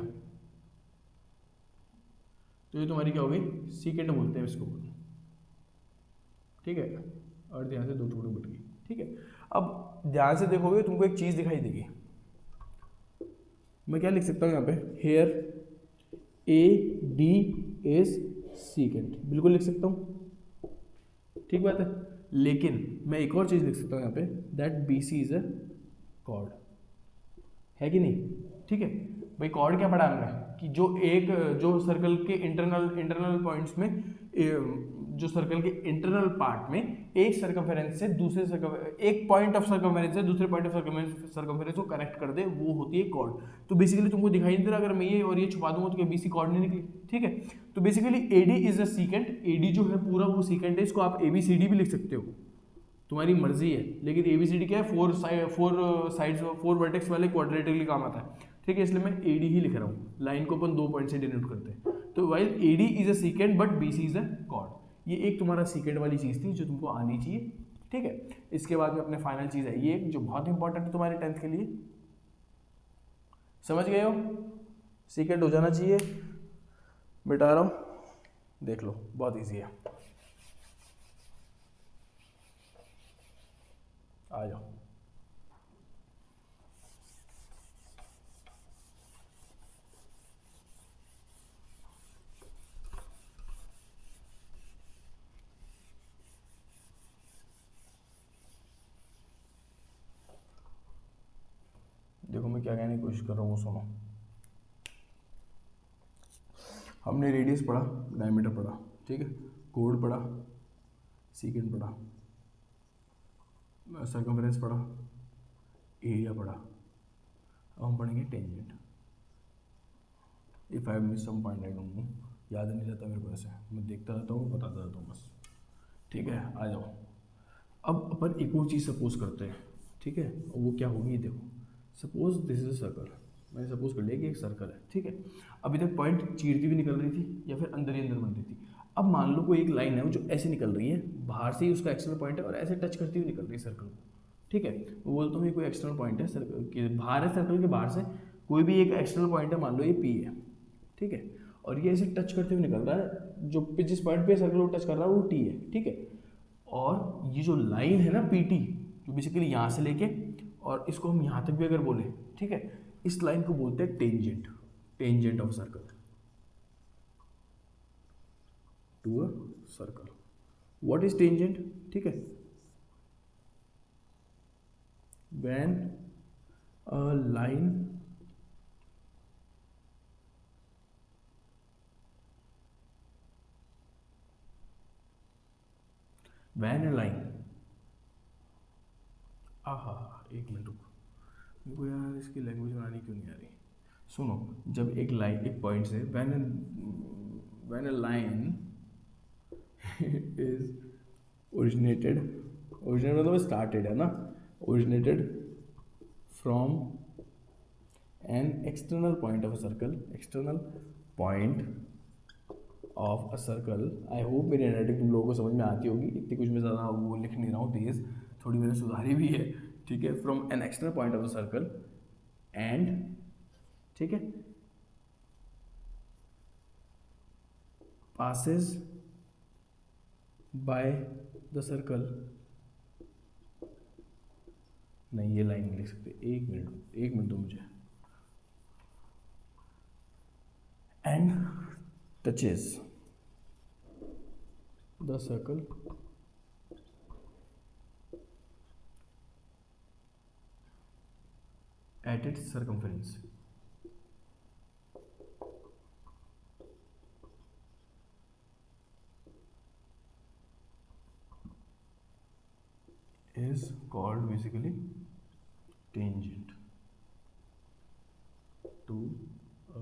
तो ये तुम्हारी क्या हो गई, सीकेंट बोलते हैं इसको, ठीक है। अर्थ यहाँ से दो टुकड़े बट गई, ठीक है। अब ध्यान से देखोगे तुमको एक चीज दिखाई देगी, मैं क्या लिख सकता हूँ यहाँ पे, here A D is secant, बिल्कुल लिख सकता हूँ, ठीक बात है। लेकिन मैं एक और चीज लिख सकता हूँ यहाँ पे, that B C is a chord, है कि नहीं, ठीक है। भाई कॉर्ड क्या पढ़ा हमने कि जो सर्कल के इंटरनल पॉइंट्स में, जो सर्कल के इंटरनल पार्ट में एक सर्कमफेरेंस से दूसरे एक पॉइंट ऑफ सर्कमफेरेंस से दूसरे पॉइंट ऑफ सर्कमफेरेंस को कनेक्ट कर दे, वो होती है कॉर्ड। तो बेसिकली तुमको दिखाई नहीं दे रहा, अगर मैं ये और ये छुपा दूंगा तो बीसी कॉर्ड नहीं निकली, ठीक है। तो basically AD is a secant, AD जो है पूरा वो सीकेंट है, इसको आप एबीसीडी भी लिख सकते हो, तुम्हारी मर्जी है, लेकिन एबीसीडी क्या है, फोर वर्टेक्स वाले क्वाड्रेटिकली काम आता है, ठीक है। इसलिए मैं एडी ही लिख रहा हूँ, लाइन को अपन 2 पॉइंट से डिनोट करते हैं। तो while AD is a secant but BC is a chord, ये एक तुम्हारा सीकेंट वाली चीज़ थी जो तुमको आनी चाहिए, ठीक है। इसके बाद में अपने फाइनल चीज़ है ये जो बहुत इंपॉर्टेंट है तुम्हारे 10th के लिए, समझ गए हो, सीकेंट हो जाना चाहिए, मिटा रहा हूँ, देख लो बहुत ईजी है, आ जाओ। क्या कहने की कोशिश कर रहा हूँ वो सुनो। हमने रेडियस पढ़ा, डायमीटर पढ़ा, ठीक है, कोड पढ़ा, सीकेंड पढ़ा, सर्कमफेरेंस पढ़ा, एरिया पढ़ा। अब हम पढ़ेंगे tangent. If I miss some point I don't know, याद नहीं रहता मेरे को, ऐसे मैं देखता रहता हूँ, बताता रहता हूँ बस, ठीक है। आ जाओ, अब अपन एक और चीज़ सपोज करते हैं, ठीक है, और वो क्या होगी देखो। Suppose this is a circle, मैंने सपोज कर लिया कि एक सर्कल है, ठीक है। अभी तक पॉइंट चीरती हुई निकल रही थी या फिर अंदर ही अंदर बन रही थी। अब मान लो कोई एक लाइन है वो जो ऐसे निकल रही है, बाहर से ही उसका एक्सटर्नल पॉइंट है और ऐसे टच करती हुई निकल रही है सर्कल को, ठीक है। वो बोलता हूँ ये कोई एक्सटर्नल पॉइंट है सर्कल के बाहर है, सर्कल के बाहर से कोई भी एक एक्सटर्नल पॉइंट है, मान लो ये पी है, ठीक है, और ये ऐसे टच करते हुए निकल रहा है, जो जिस पॉइंट पे सर्कल को टच कर रहा है वो टी है, ठीक है। और ये जो लाइन है ना पी टी, जो बेसिकली यहाँ से लेके और इसको हम यहाँ तक भी अगर बोले, ठीक है, इस लाइन को बोलते हैं tangent, tangent of circle to a circle. What is tangent, ठीक है, when a line when a line, आहा एक मिनट रुको, मेरे को यार इसकी लैंग्वेज बनानी क्यों नहीं आ रही। सुनो, जब एक लाइन एक पॉइंट से when a line is originated, originate मतलब स्टार्टेड है ना, originated from an external point of a circle, external point of a circle. I hope मेरी हैंडराइटिंग तुम लोगों को समझ में आती होगी, इतनी कुछ मैं ज़्यादा वो लिख नहीं रहा हूँ तेज, थोड़ी मैंने सुधारी भी है, ठीक है। From an external point of a circle and, ठीक है, passes by the circle, नहीं ये लाइन नहीं लिख सकते, एक मिनट दो मुझे, and touches the circle at its circumference. is called basically tangent to a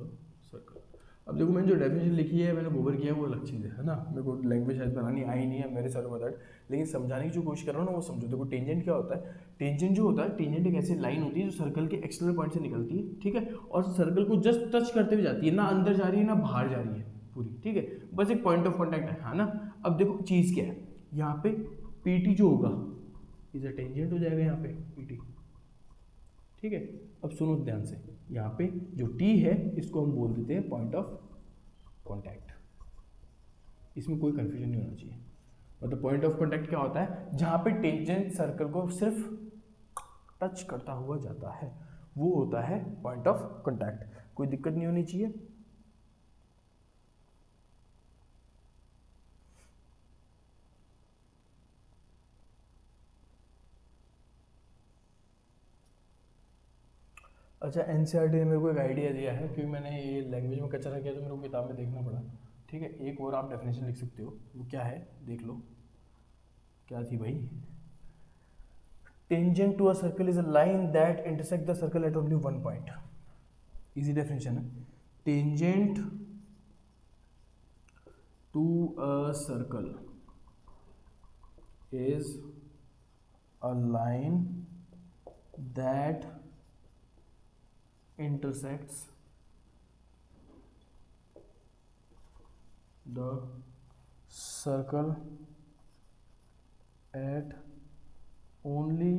circle। अब देखो मैंने जो डेफिनेशन लिखी है, मैंने गोबर किया है, वो अलग चीज़ है ना, मेरे को लैंग्वेज शायद बनानी आई नहीं है मेरे सर में दैट, लेकिन समझाने की जो कोशिश कर रहा हूँ ना वो समझो। देखो टेंजेंट क्या होता है, टेंजेंट जो होता है, टेंजेंट एक ऐसी लाइन होती है जो सर्कल के एक्सटर्नल पॉइंट से निकलती है, ठीक है, और सर्कल को जस्ट टच करते हुए जाती है, ना अंदर जा रही है ना बाहर जा रही है पूरी, ठीक है, बस एक पॉइंट ऑफ कॉन्टैक्ट है ना। अब देखो चीज़ क्या है, यहाँ पे पी टी जो होगा इधर टेंजेंट हो जाएगा यहाँ पे पी टी, ठीक है। अब सुनो ध्यान से, यहाँ पे जो टी है इसको हम बोल देते हैं पॉइंट ऑफ कॉन्टैक्ट, इसमें कोई कंफ्यूजन नहीं होना चाहिए। मतलब पॉइंट ऑफ कॉन्टैक्ट क्या होता है, जहाँ पे टेंजेंट सर्कल को सिर्फ टच करता हुआ जाता है, वो होता है पॉइंट ऑफ कॉन्टैक्ट। कोई दिक्कत नहीं होनी चाहिए। अच्छा, एनसीईआरटी ने मेरे को एक आइडिया दिया है, क्योंकि मैंने ये लैंग्वेज में कचरा किया तो मेरे को किताब में देखना पड़ा, ठीक है। एक और आप डेफिनेशन लिख सकते हो, वो क्या है देख लो, क्या थी भाई, tangent to a circle is a line that intersect the circle at only one point. Easy definition है, tangent to a circle is a line that intersects the circle at only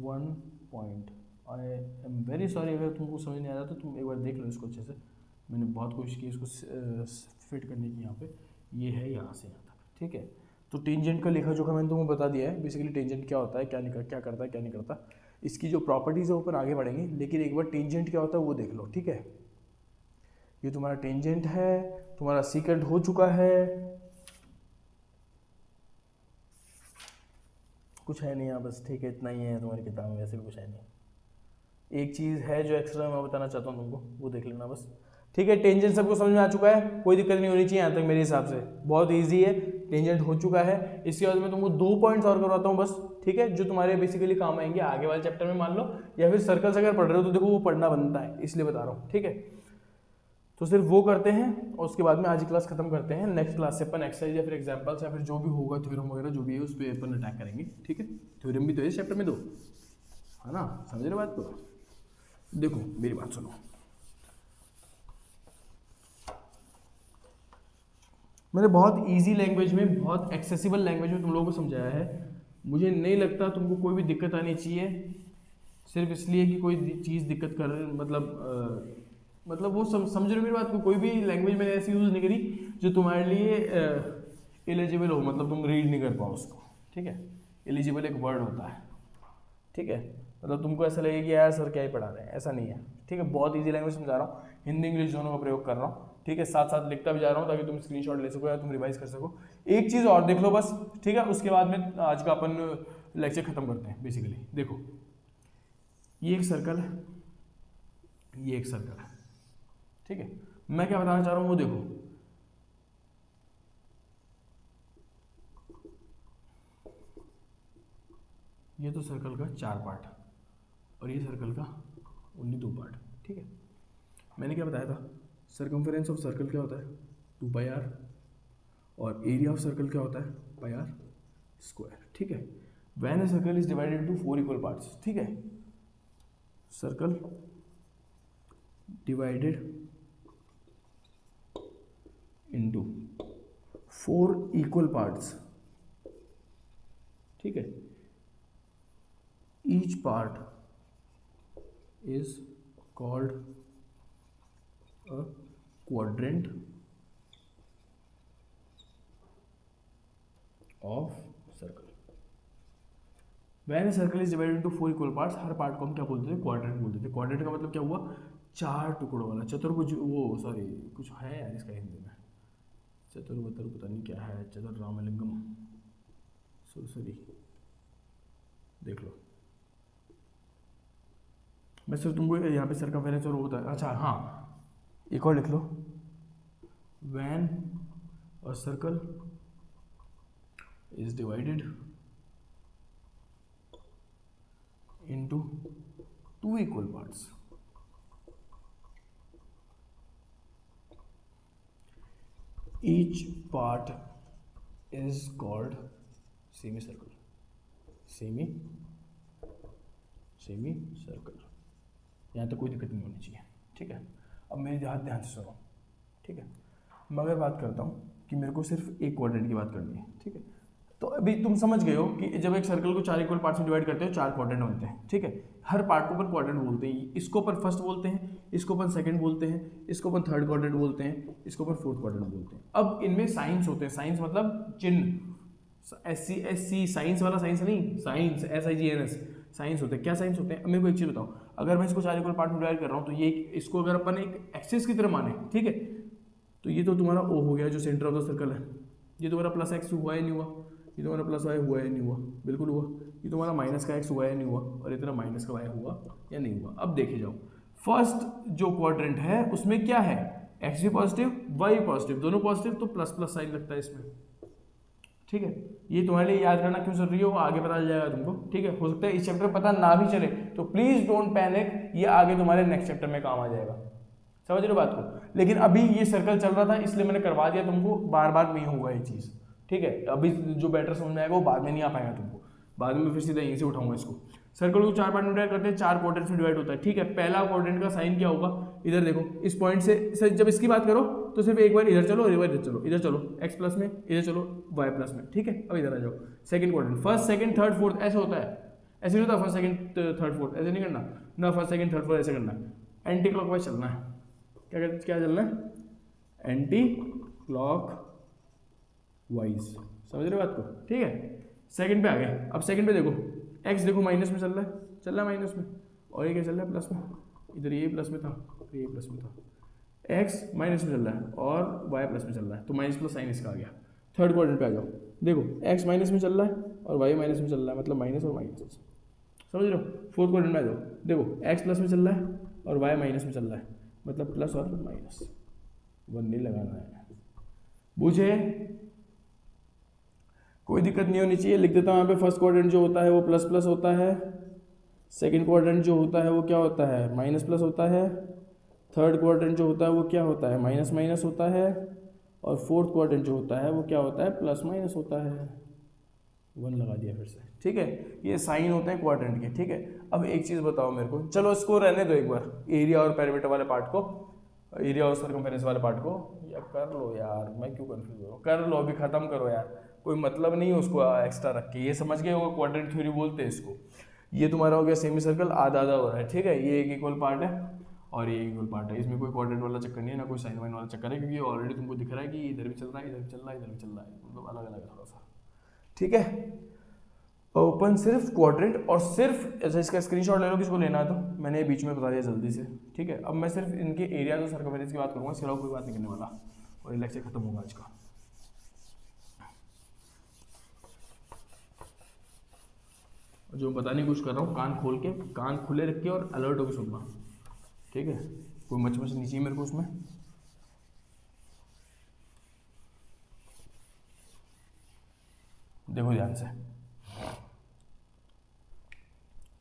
one point। I am very sorry, अगर तुमको समझ नहीं आ रहा तो तुम एक बार देख लो इसको अच्छे से, मैंने बहुत कोशिश की इसको फिट करने की। यहाँ पे ये है यहाँ से यहाँ तक, ठीक है। तो टेंजेंट का लेखा जोखा मैंने तुमको बता दिया है, बेसिकली टेंजेंट क्या होता है, क्या करता है क्या नहीं करता, इसकी जो प्रॉपर्टीज़ है ऊपर आगे बढ़ेंगे, लेकिन एक बार टेंजेंट क्या होता है वो देख लो, ठीक है। ये तुम्हारा टेंजेंट है, तुम्हारा सीकेंट हो चुका है, कुछ है नहीं यहाँ बस, ठीक है, इतना ही है तुम्हारी किताब में, वैसे भी कुछ है नहीं। एक चीज़ है जो एक्स्ट्रा मैं बताना चाहता हूँ तुमको, वो देख लेना बस। ठीक है, टेंजेंट सबको समझ में आ चुका है, कोई दिक्कत नहीं होनी चाहिए यहाँ तक मेरे हिसाब से, बहुत इजी है, टेंजेंट हो चुका है। इसके बाद मैं तुमको 2 पॉइंट्स और करवाता हूँ बस, ठीक है, जो तुम्हारे बेसिकली काम आएंगे आगे वाले चैप्टर में मान लो, या फिर सर्कल्स अगर पढ़ रहे हो तो देखो वो पढ़ना बनता है, इसलिए बता रहा हूँ। ठीक है, तो सिर्फ वो करते हैं और उसके बाद में आज की क्लास खत्म करते हैं। नेक्स्ट क्लास से अपन एक्सरसाइज या फिर एग्जांपल्स या फिर जो भी होगा थ्योरम वगैरह जो भी है उस पर अपन अटैक करेंगे। ठीक है, थ्योरम भी तो है चैप्टर में 2, है ना, समझ रहे बात को। देखो मेरी बात सुनो, मैंने बहुत इजी लैंग्वेज में, बहुत एक्सेसिबल लैंग्वेज में तुम लोगों को समझाया है। मुझे नहीं लगता तुमको कोई भी दिक्कत आनी चाहिए, सिर्फ इसलिए कि कोई चीज़ दिक्कत कर मतलब वो समझ रहे हो मेरी बात को। कोई भी लैंग्वेज मैंने ऐसी यूज़ नहीं करी जो तुम्हारे लिए एलिजिबल हो, मतलब तुम रीड नहीं कर पाओ उसको। ठीक है, एलिजिबल एक वर्ड होता है, ठीक है, मतलब तुमको ऐसा लगेगा कि यार सर क्या ही पढ़ा रहे हैं, ऐसा नहीं है। ठीक है, बहुत इजी लैंग्वेज समझा रहा हूँ, हिंदी इंग्लिश दोनों का प्रयोग कर रहा हूँ। ठीक है, साथ साथ लिखता भी जा रहा हूँ ताकि तुम स्क्रीनशॉट ले सको या तुम रिवाइज कर सको। एक चीज़ और देख लो बस, ठीक है, उसके बाद में आज का अपन लेक्चर खत्म करते हैं। बेसिकली देखो, ये एक सर्कल है, ये एक सर्कल है। ठीक है, मैं क्या बताना चाह रहा हूँ वो देखो, ये तो सर्कल का 4 पार्ट और ये सर्कल का ओनली 2 पार्ट। ठीक है, मैंने क्या बताया था, सर्कमफेरेंस ऑफ सर्कल क्या होता है 2 पाई आर, और एरिया ऑफ सर्कल क्या होता है पाई आर स्क्वायर। ठीक है, when a circle is divided into 4 equal parts. ठीक है, circle divided into 4 equal parts. ठीक है, each part is called a quadrant of circle. When a circle is divided into 4 equal parts, her part को हम क्या बोलते थे, quadrant बोलते थे। क्वाड्रेंट का मतलब क्या हुआ, 4 टुकड़ों वाला, चतुर्भुज, वो सॉरी कुछ है यार इसका हिंदी में, चतुर्भुज पता नहीं क्या है, चतुर रामलिंगम सॉरी देख लो, मैं सिर्फ तुमको यहाँ पे सर्कमफेरेंस और वो होता है। अच्छा हाँ, एक और लिख लो, when a circle is divided into 2 equal parts, each part is called semicircle, semicircle. यहाँ तक कोई दिक्कत नहीं होनी चाहिए। ठीक है, अब मेरी ध्यान से सुनो। ठीक है, मैं अगर बात करता हूँ कि मेरे को सिर्फ एक क्वाड्रेंट की बात करनी है। ठीक है, तो अभी तुम समझ गए हो कि जब एक सर्कल को 4 इक्वल पार्ट्स में डिवाइड करते हो 4 क्वाड्रेंट बनते हैं। ठीक है, हर पार्ट को अपन क्वाड्रेंट बोलते हैं, इसको अपन फर्स्ट बोलते हैं, इसको अपन सेकंड बोलते हैं, इसको अपन थर्ड क्वाड्रेंट बोलते हैं, इसको अपन फोर्थ क्वाड्रेंट बोलते हैं। अब इनमें साइंस होते हैं, साइंस मतलब चिन्ह, SC साइंस वाला साइंस नहीं, साइंस SIGNS साइंस होते हैं। क्या साइंस होते हैं, अब मेरे को एक चीज़ बताओ, अगर मैं इसको 4 इक्वल पार्ट में डिवाइड कर रहा हूँ तो ये इसको अगर अपन एक एक्सिस की तरह माने, ठीक है, तो ये तो तुम्हारा O हो गया जो सेंटर ऑफ द सर्कल है, ये तुम्हारा प्लस x हुआ या नहीं हुआ, ये तुम्हारा प्लस y हुआ या नहीं हुआ, बिल्कुल हुआ, ये तुम्हारा माइनस का x हुआ या नहीं हुआ, और ये तुम्हारा माइनस का y हुआ या नहीं हुआ। अब देखे जाओ, फर्स्ट जो क्वाड्रेंट है उसमें क्या है, x भी पॉजिटिव y भी पॉजिटिव, दोनों पॉजिटिव, तो प्लस प्लस साइन लगता है इसमें। ठीक है, ये तुम्हारे लिए याद करना क्यों जरूरी है वो आगे पता चल जाएगा तुमको। ठीक है, हो सकता है इस चैप्टर पता ना भी चले तो प्लीज डोंट पैनिक, ये आगे तुम्हारे नेक्स्ट चैप्टर में काम आ जाएगा। समझ रहे हो बात को, लेकिन अभी ये सर्कल चल रहा था इसलिए मैंने करवा दिया तुमको, बार बार नहीं होगा ये चीज़। ठीक है, अभी जो बेटर समझ में आएगा वो बाद में नहीं आ पाएगा तुमको, बाद में फिर सीधा यहीं से उठाऊंगा इसको। सर्कल को 4 पार्ट में डिवाइड करते हैं, 4 क्वाड्रेंट्स में डिवाइड होता है। ठीक है, पहला क्वाड्रेंट का साइन क्या होगा, इधर देखो, इस पॉइंट से जब इसकी बात करो तो सिर्फ एक बार इधर चलो, इधर चलो, इधर चलो, x प्लस में, इधर चलो y प्लस में। ठीक है, अब इधर आ जाओ, second quadrant, first second third fourth ऐसे होता है, ऐसे नहीं होता फर्स्ट सेकंड थर्ड फोर्थ, ऐसे नहीं करना ना, फर्स्ट सेकंड थर्ड फोर्थ ऐसे करना, एंटी क्लॉकवाइज चलना है। क्या चलना है, एंटी क्लॉक वाइज। समझ रहे हो बात को। ठीक है, सेकंड पे आ गए, अब सेकंड पे देखो, x देखो माइनस में चल रहा है माइनस में, और ये क्या चल रहा है प्लस में, इधर ये प्लस में था, ये प्लस में था, x माइनस में चल रहा है और y प्लस में चल रहा है, तो माइनस प्लस साइन इसका आ गया। थर्ड क्वाड्रेंट पे आ जाओ, देखो x माइनस में चल रहा है और y माइनस में चल रहा है, मतलब माइनस और माइनस। समझ रहे हो, फोर्थ क्वाड्रेंट में देखो एक्स प्लस में चल रहा है और वाई माइनस में चल रहा है, मतलब प्लस और माइनस, 1 नहीं लगाना है। बुझे, कोई दिक्कत नहीं होनी चाहिए। लिख देता हूँ यहाँ पे फर्स्ट क्वाड्रेंट जो होता है वो प्लस प्लस होता है, सेकंड क्वाड्रेंट जो होता है वो क्या होता है, माइनस प्लस होता है, थर्ड क्वाड्रेंट जो होता है वो क्या होता है, माइनस माइनस होता है, और फोर्थ क्वाड्रेंट जो होता है वो क्या होता है, प्लस माइनस होता है। 1 लगा दिया फिर से, ठीक है। ये साइन होते हैं क्वाड्रेंट के, ठीक है। अब एक चीज़ बताओ मेरे को, चलो इसको रहने दो एक बार, एरिया और पेरिमीटर वाले पार्ट को, एरिया और सर्कमफेरेंस वाले पार्ट को, या कर लो यार, मैं क्यों कंफ्यूज हो रहा हूँ, कर लो अभी, खत्म करो यार, कोई मतलब नहीं है उसको एक्स्ट्रा रख के। ये समझ गए वो क्वाड्रेंट थ्योरी बोलते हैं इसको। ये तुम्हारा हो गया सेमी सर्कल, आधा आधा हो रहा है, ठीक है। ये एक इक्वल पार्ट है और ये इक्वल पार्ट है, इसमें कोई क्वाड्रेंट वाला चक्कर नहीं है, ना कोई साइन वाइन वाला चक्कर है, क्योंकि ऑलरेडी तुमको दिख रहा है कि इधर भी चल रहा है, इधर भी चल रहा है, इधर भी चल रहा है, मतलब अलग अलग है थोड़ा सा, ठीक है। ओपन सिर्फ क्वाड्रेंट, और सिर्फ ऐसा इसका स्क्रीनशॉट ले लो किसको लेना है, तो मैंने बीच में बता दिया जल्दी से, ठीक है। अब मैं सिर्फ इनके एरिया और सर्कमफेरेंस की बात करूँगा, इसके अलावा कोई बात नहीं करने वाला, और ये लेक्चर खत्म होगा आज का। जो बताने की कोशिश कर रहा हूँ, कान खोल के, कान खुले रख के और अलर्ट होकर सुनना, ठीक है। कोई मच नहीं चाहिए मेरे को उसमें। देखो ध्यान से,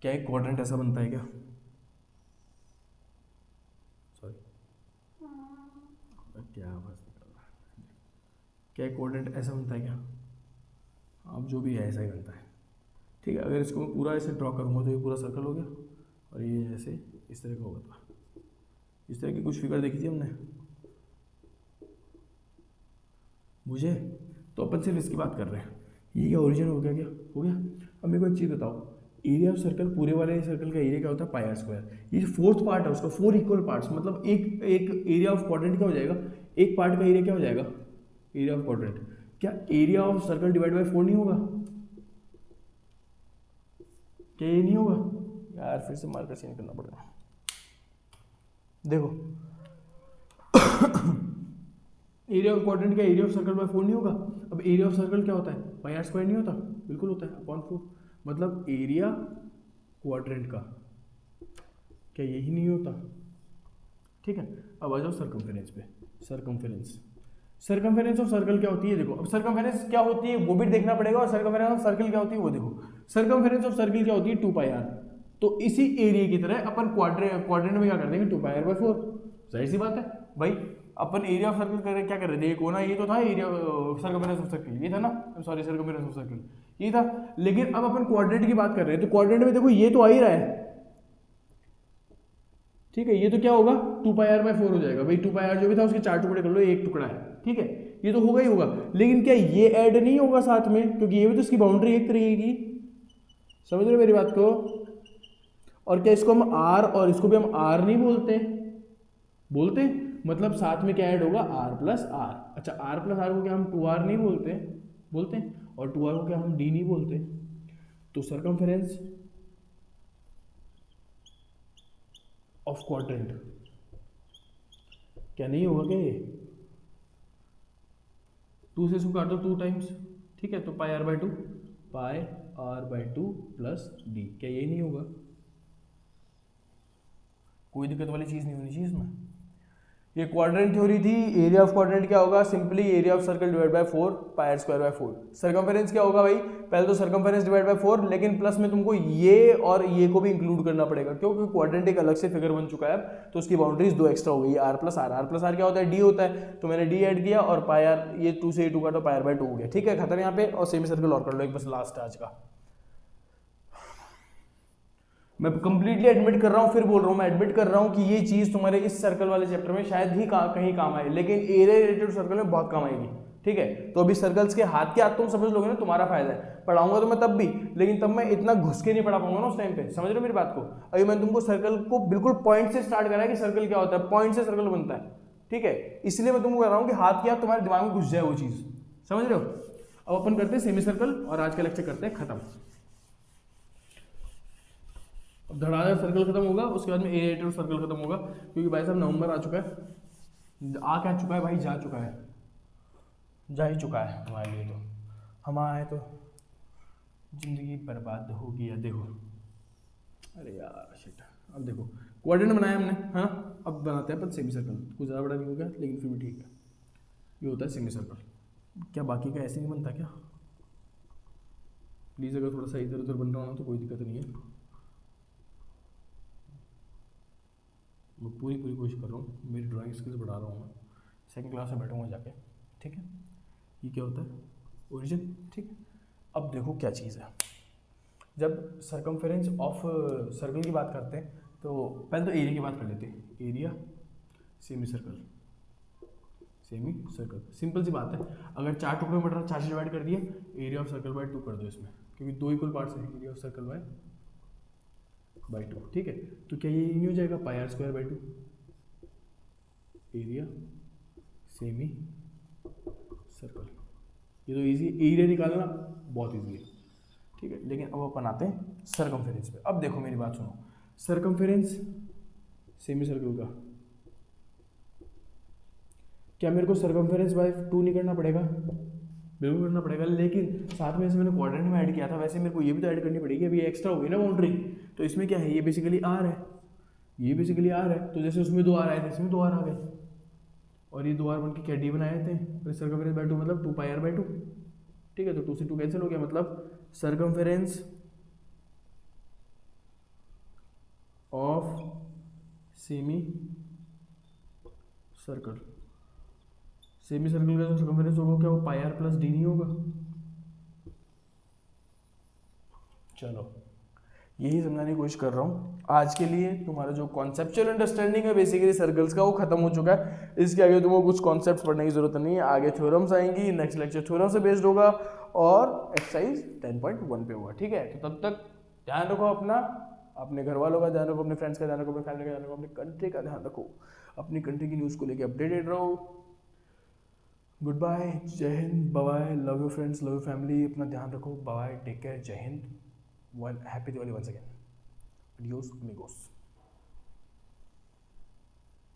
क्या एक क्वाड्रेंट ऐसा बनता है क्या, सॉरी क्या आवाज निकल रहा है, क्या एक क्वाड्रेंट ऐसा बनता है क्या, अब जो भी है ऐसा ही बनता है, ठीक है। अगर इसको मैं पूरा ऐसे ड्रॉ करूँगा तो ये पूरा सर्कल हो गया, और ये ऐसे इस तरह का होगा, था इस तरह की कुछ फिगर देखी थी हमने, मुझे तो अपन सिर्फ इसकी बात कर रहे हैं। ये क्या ओरिजिन हो गया, क्या हो गया। अब मेरे को एक चीज़ बताओ, एरिया ऑफ सर्कल, पूरे वाले सर्कल का एरिया क्या होता है, पाई आर स्क्वायर। ये फोर्थ पार्ट है उसका, 4 इक्वल पार्ट्स, मतलब एक एक एरिया ऑफ क्वाड्रेंट क्या हो जाएगा, एक पार्ट का एरिया क्या हो जाएगा, एरिया ऑफ क्वाड्रेंट। क्या area of circle divide by 4 नहीं होगा, क्या ये नहीं होगा यार, फिर से मार्कर चेंज करना पड़ेगा। देखो एरिया ऑफ क्वाड्रेंट का एरिया ऑफ सर्कल बाय 4 नहीं होगा। अब एरिया ऑफ सर्कल क्या होता है, पाई आर स्क्वायर नहीं होता, बिल्कुल होता है, अपॉन 4, मतलब एरिया क्वाड्रेंट का क्या यही नहीं होता, ठीक है। अब आ जाओ सर्कमफेरेंस पे, सर्कमफेरेंस ऑफ सर्कल क्या होती है, देखो अब सर्कमफेरेंस क्या होती है वो भी देखना पड़ेगा, और सर्कमफेरेंस ऑफ सर्कल क्या होती है वो देखो। सर्कमफेरेंस ऑफ सर्कल क्या होती है, 2 पाई आर, तो इसी एरिया की तरह अपन क्वाड्रेंट में क्या कर देंगे, 2 पाई आर बाय 4, जाहिर सी बात है भाई। अपन एरिया ऑफ सर्कल कर क्या कर रहे थे, ये कोना ये तो था एरिया सर्कमफेरेंस ऑफ सर्कल, ये था ना, सॉरी सर्कमफेरेंस ऑफ सर्कल ये था, लेकिन अब अपन क्वाड्रेंट की बात कर रहे हैं, तो क्वाड्रेंट में देखो ये तो आ ही रहा है, ठीक है। ये तो क्या होगा, 2 पाई आर बाय 4 हो जाएगा भाई, 2 पाई आर जो भी था उसके 4 टुकड़े कर लो, एक टुकड़ा है, ठीक है। ये तो होगा ही होगा, लेकिन क्या ये ऐड नहीं होगा साथ में, क्योंकि ये भी तो इसकी बाउंड्री एक तरीके की, समझ रहे हो मेरी बात को। और क्या इसको हम आर और इसको भी हम आर नहीं बोलते, मतलब साथ में क्या ऐड होगा, आर प्लस आर। अच्छा आर प्लस आर को क्या हम 2r नहीं बोलते, और 2r को क्या हम d नहीं बोलते। तो सर्कमफेरेंस ऑफ क्वाड्रेंट क्या नहीं होगा क्या, ये 2 से इसको काटो 2 टाइम्स, ठीक है, तो पाई आर बाय 2 प्लस डी, क्या ये नहीं होगा, कोई दिक्कत वाली चीज़ नहीं होनी चाहिए इसमें। ये क्वाड्रेंट थ्योरी थी। एरिया ऑफ क्वाड्रेंट क्या होगा, simply area of circle divide by 4 pi r square by 4। Circumference क्या होगा भाई, पहले तो सर्कमफेरेंस डिवाइड बाय 4, लेकिन प्लस में तुमको ये और ये को भी इंक्लूड करना पड़ेगा, क्योंकि क्वाड्रेंट एक अलग से फिगर बन चुका है, तो उसकी बाउंड्रीज 2 एक्स्ट्रा हो गई, आर प्लस आर क्या होता है, डी होता है, तो मैंने डी ऐड किया, और पाई आर ये 2 से 2 का तो पाई आर बाय 2 हो गया, ठीक है, खत्म यहाँ पे। और सेमी सर्कल और कर लो एक, बस लास्ट आज का। मैं कंप्लीटली एडमिट कर रहा हूँ, फिर बोल रहा हूँ, मैं एडमिट कर रहा हूँ कि ये चीज़ तुम्हारे इस सर्कल वाले चैप्टर में शायद ही कहीं काम आए, लेकिन एरिया रिलेटेड सर्कल में बहुत काम आएगी, ठीक है। तो अभी सर्कल्स के हाथ तुम समझ लोगे ना, तुम्हारा फायदा है। पढ़ाऊंगा तो मैं तब भी, लेकिन तब मैं इतना घुस के नहीं पढ़ा पाऊंगा ना उस टाइम पे, समझ रहे हो मेरी बात को। अभी मैंने तुमको सर्कल को बिल्कुल पॉइंट से स्टार्ट करा है कि सर्कल क्या होता है, पॉइंट से सर्कल बनता है, ठीक है। इसलिए मैं तुमको कह रहा हूँ कि हाथ तुम्हारे दिमाग में घुस जाए वो चीज़, समझ रहे हो। अब अपन करते हैं सेमी सर्कल, और आज का लेक्चर करते हैं खत्म। अब धड़ाधड़ सर्कल खत्म होगा, उसके बाद में एरिया सर्कल खत्म होगा, क्योंकि भाई साहब नवंबर आ चुका है, आ क्या चुका है भाई, जा चुका है, जा ही चुका है हमारे लिए। तो हम आए तो जिंदगी बर्बाद होगी। या देखो अरे यार शिट। अब देखो क्वाड्रेंट बनाया हमने, हाँ, अब बनाते हैं अपन सेमी सर्कल। कुछ ज़्यादा बड़ा नहीं हो गया लेकिन फिर भी ठीक है। ये होता है सेमी सर्कल। क्या बाकी का ऐसे नहीं बनता क्या? प्लीज़ अगर थोड़ा सा इधर उधर बन रहा हो ना तो कोई दिक्कत नहीं है। मैं पूरी पूरी कोशिश कर रहा हूँ, मेरी ड्राइंग स्किल्स बढ़ा रहा हूँ मैं। सेकंड क्लास में बैठूंगा जाके, ठीक है। ये क्या होता है? ओरिजिन, ठीक है। अब देखो क्या चीज़ है, जब सरकमफेरेंस ऑफ सर्कल की बात करते हैं तो पहले तो एरिया की बात कर लेते हैं। Area semicircle, semicircle simple सी बात है। अगर 4 टुकड़ों में बट रहा, 4 से डिवाइड कर दिया, एरिया ऑफ सर्कल बाय 2 कर दो इसमें, क्योंकि 2 इक्वल पार्ट्स हैं। एरिया ऑफ सर्कल बाय 2, ठीक है। तो क्या ये नहीं हो जाएगा pi r square by 2? Area semicircle, ये तो इजी। एरिया निकालना बहुत इजी है, ठीक है। लेकिन अब अपन आते हैं सरकमफेरेंस पे। अब देखो मेरी बात सुनो, सरकमफेरेंस सेमी सर्कल का, क्या मेरे को सरकमफेरेंस बाय 2 नहीं करना पड़ेगा? बिल्कुल करना पड़ेगा, लेकिन साथ में जैसे मैंने क्वाड्रेंट में ऐड किया था वैसे मेरे को ये भी तो ऐड करनी पड़ेगी। अभी एक्स्ट्रा हो गई ना बाउंड्री, तो इसमें क्या है, ये बेसिकली आर है, ये बेसिकली आर है। तो जैसे उसमें 2 आर आए थे, इसमें 2 आर आ गए, और ये 2 आर बन के क्या डी बनाए थे। तो सरकमफेरेंस बाय 2 मतलब 2 पाई आर बाय 2, ठीक है। तो 2 से 2 कैंसिल हो गया, मतलब circumference of semi circle, semi circle का जो सरकमफेरेंस होगा क्या वो पाई आर प्लस डी नहीं होगा? चलो यही समझाने की कोशिश कर रहा हूँ। आज के लिए तुम्हारा जो कॉन्सेप्चुअल अंडरस्टैंडिंग है बेसिकली सर्कल्स का वो खत्म हो चुका है। इसके आगे तुमको कुछ कॉन्सेप्ट्स पढ़ने की जरूरत नहीं है। आगे थ्योरम्स आएंगी, नेक्स्ट लेक्चर थ्योरम से बेस्ड होगा और एक्सरसाइज 10.1 पे होगा, ठीक है। तो तब तक ध्यान रखो अपना, अपने घर वालों का ध्यान रखो, अपने फ्रेंड्स का ध्यान रखो, अपने फैमिली का ध्यान रखो, अपनी कंट्री का ध्यान रखो, अपनी कंट्री की न्यूज़ को लेकर अपडेटेड रहो। गुड बाय, जय हिंद, bye, love you friends, love you family, अपना ध्यान रखो, बाय, टेक केयर, जय हिंद, one happy Diwali once again, adios amigos।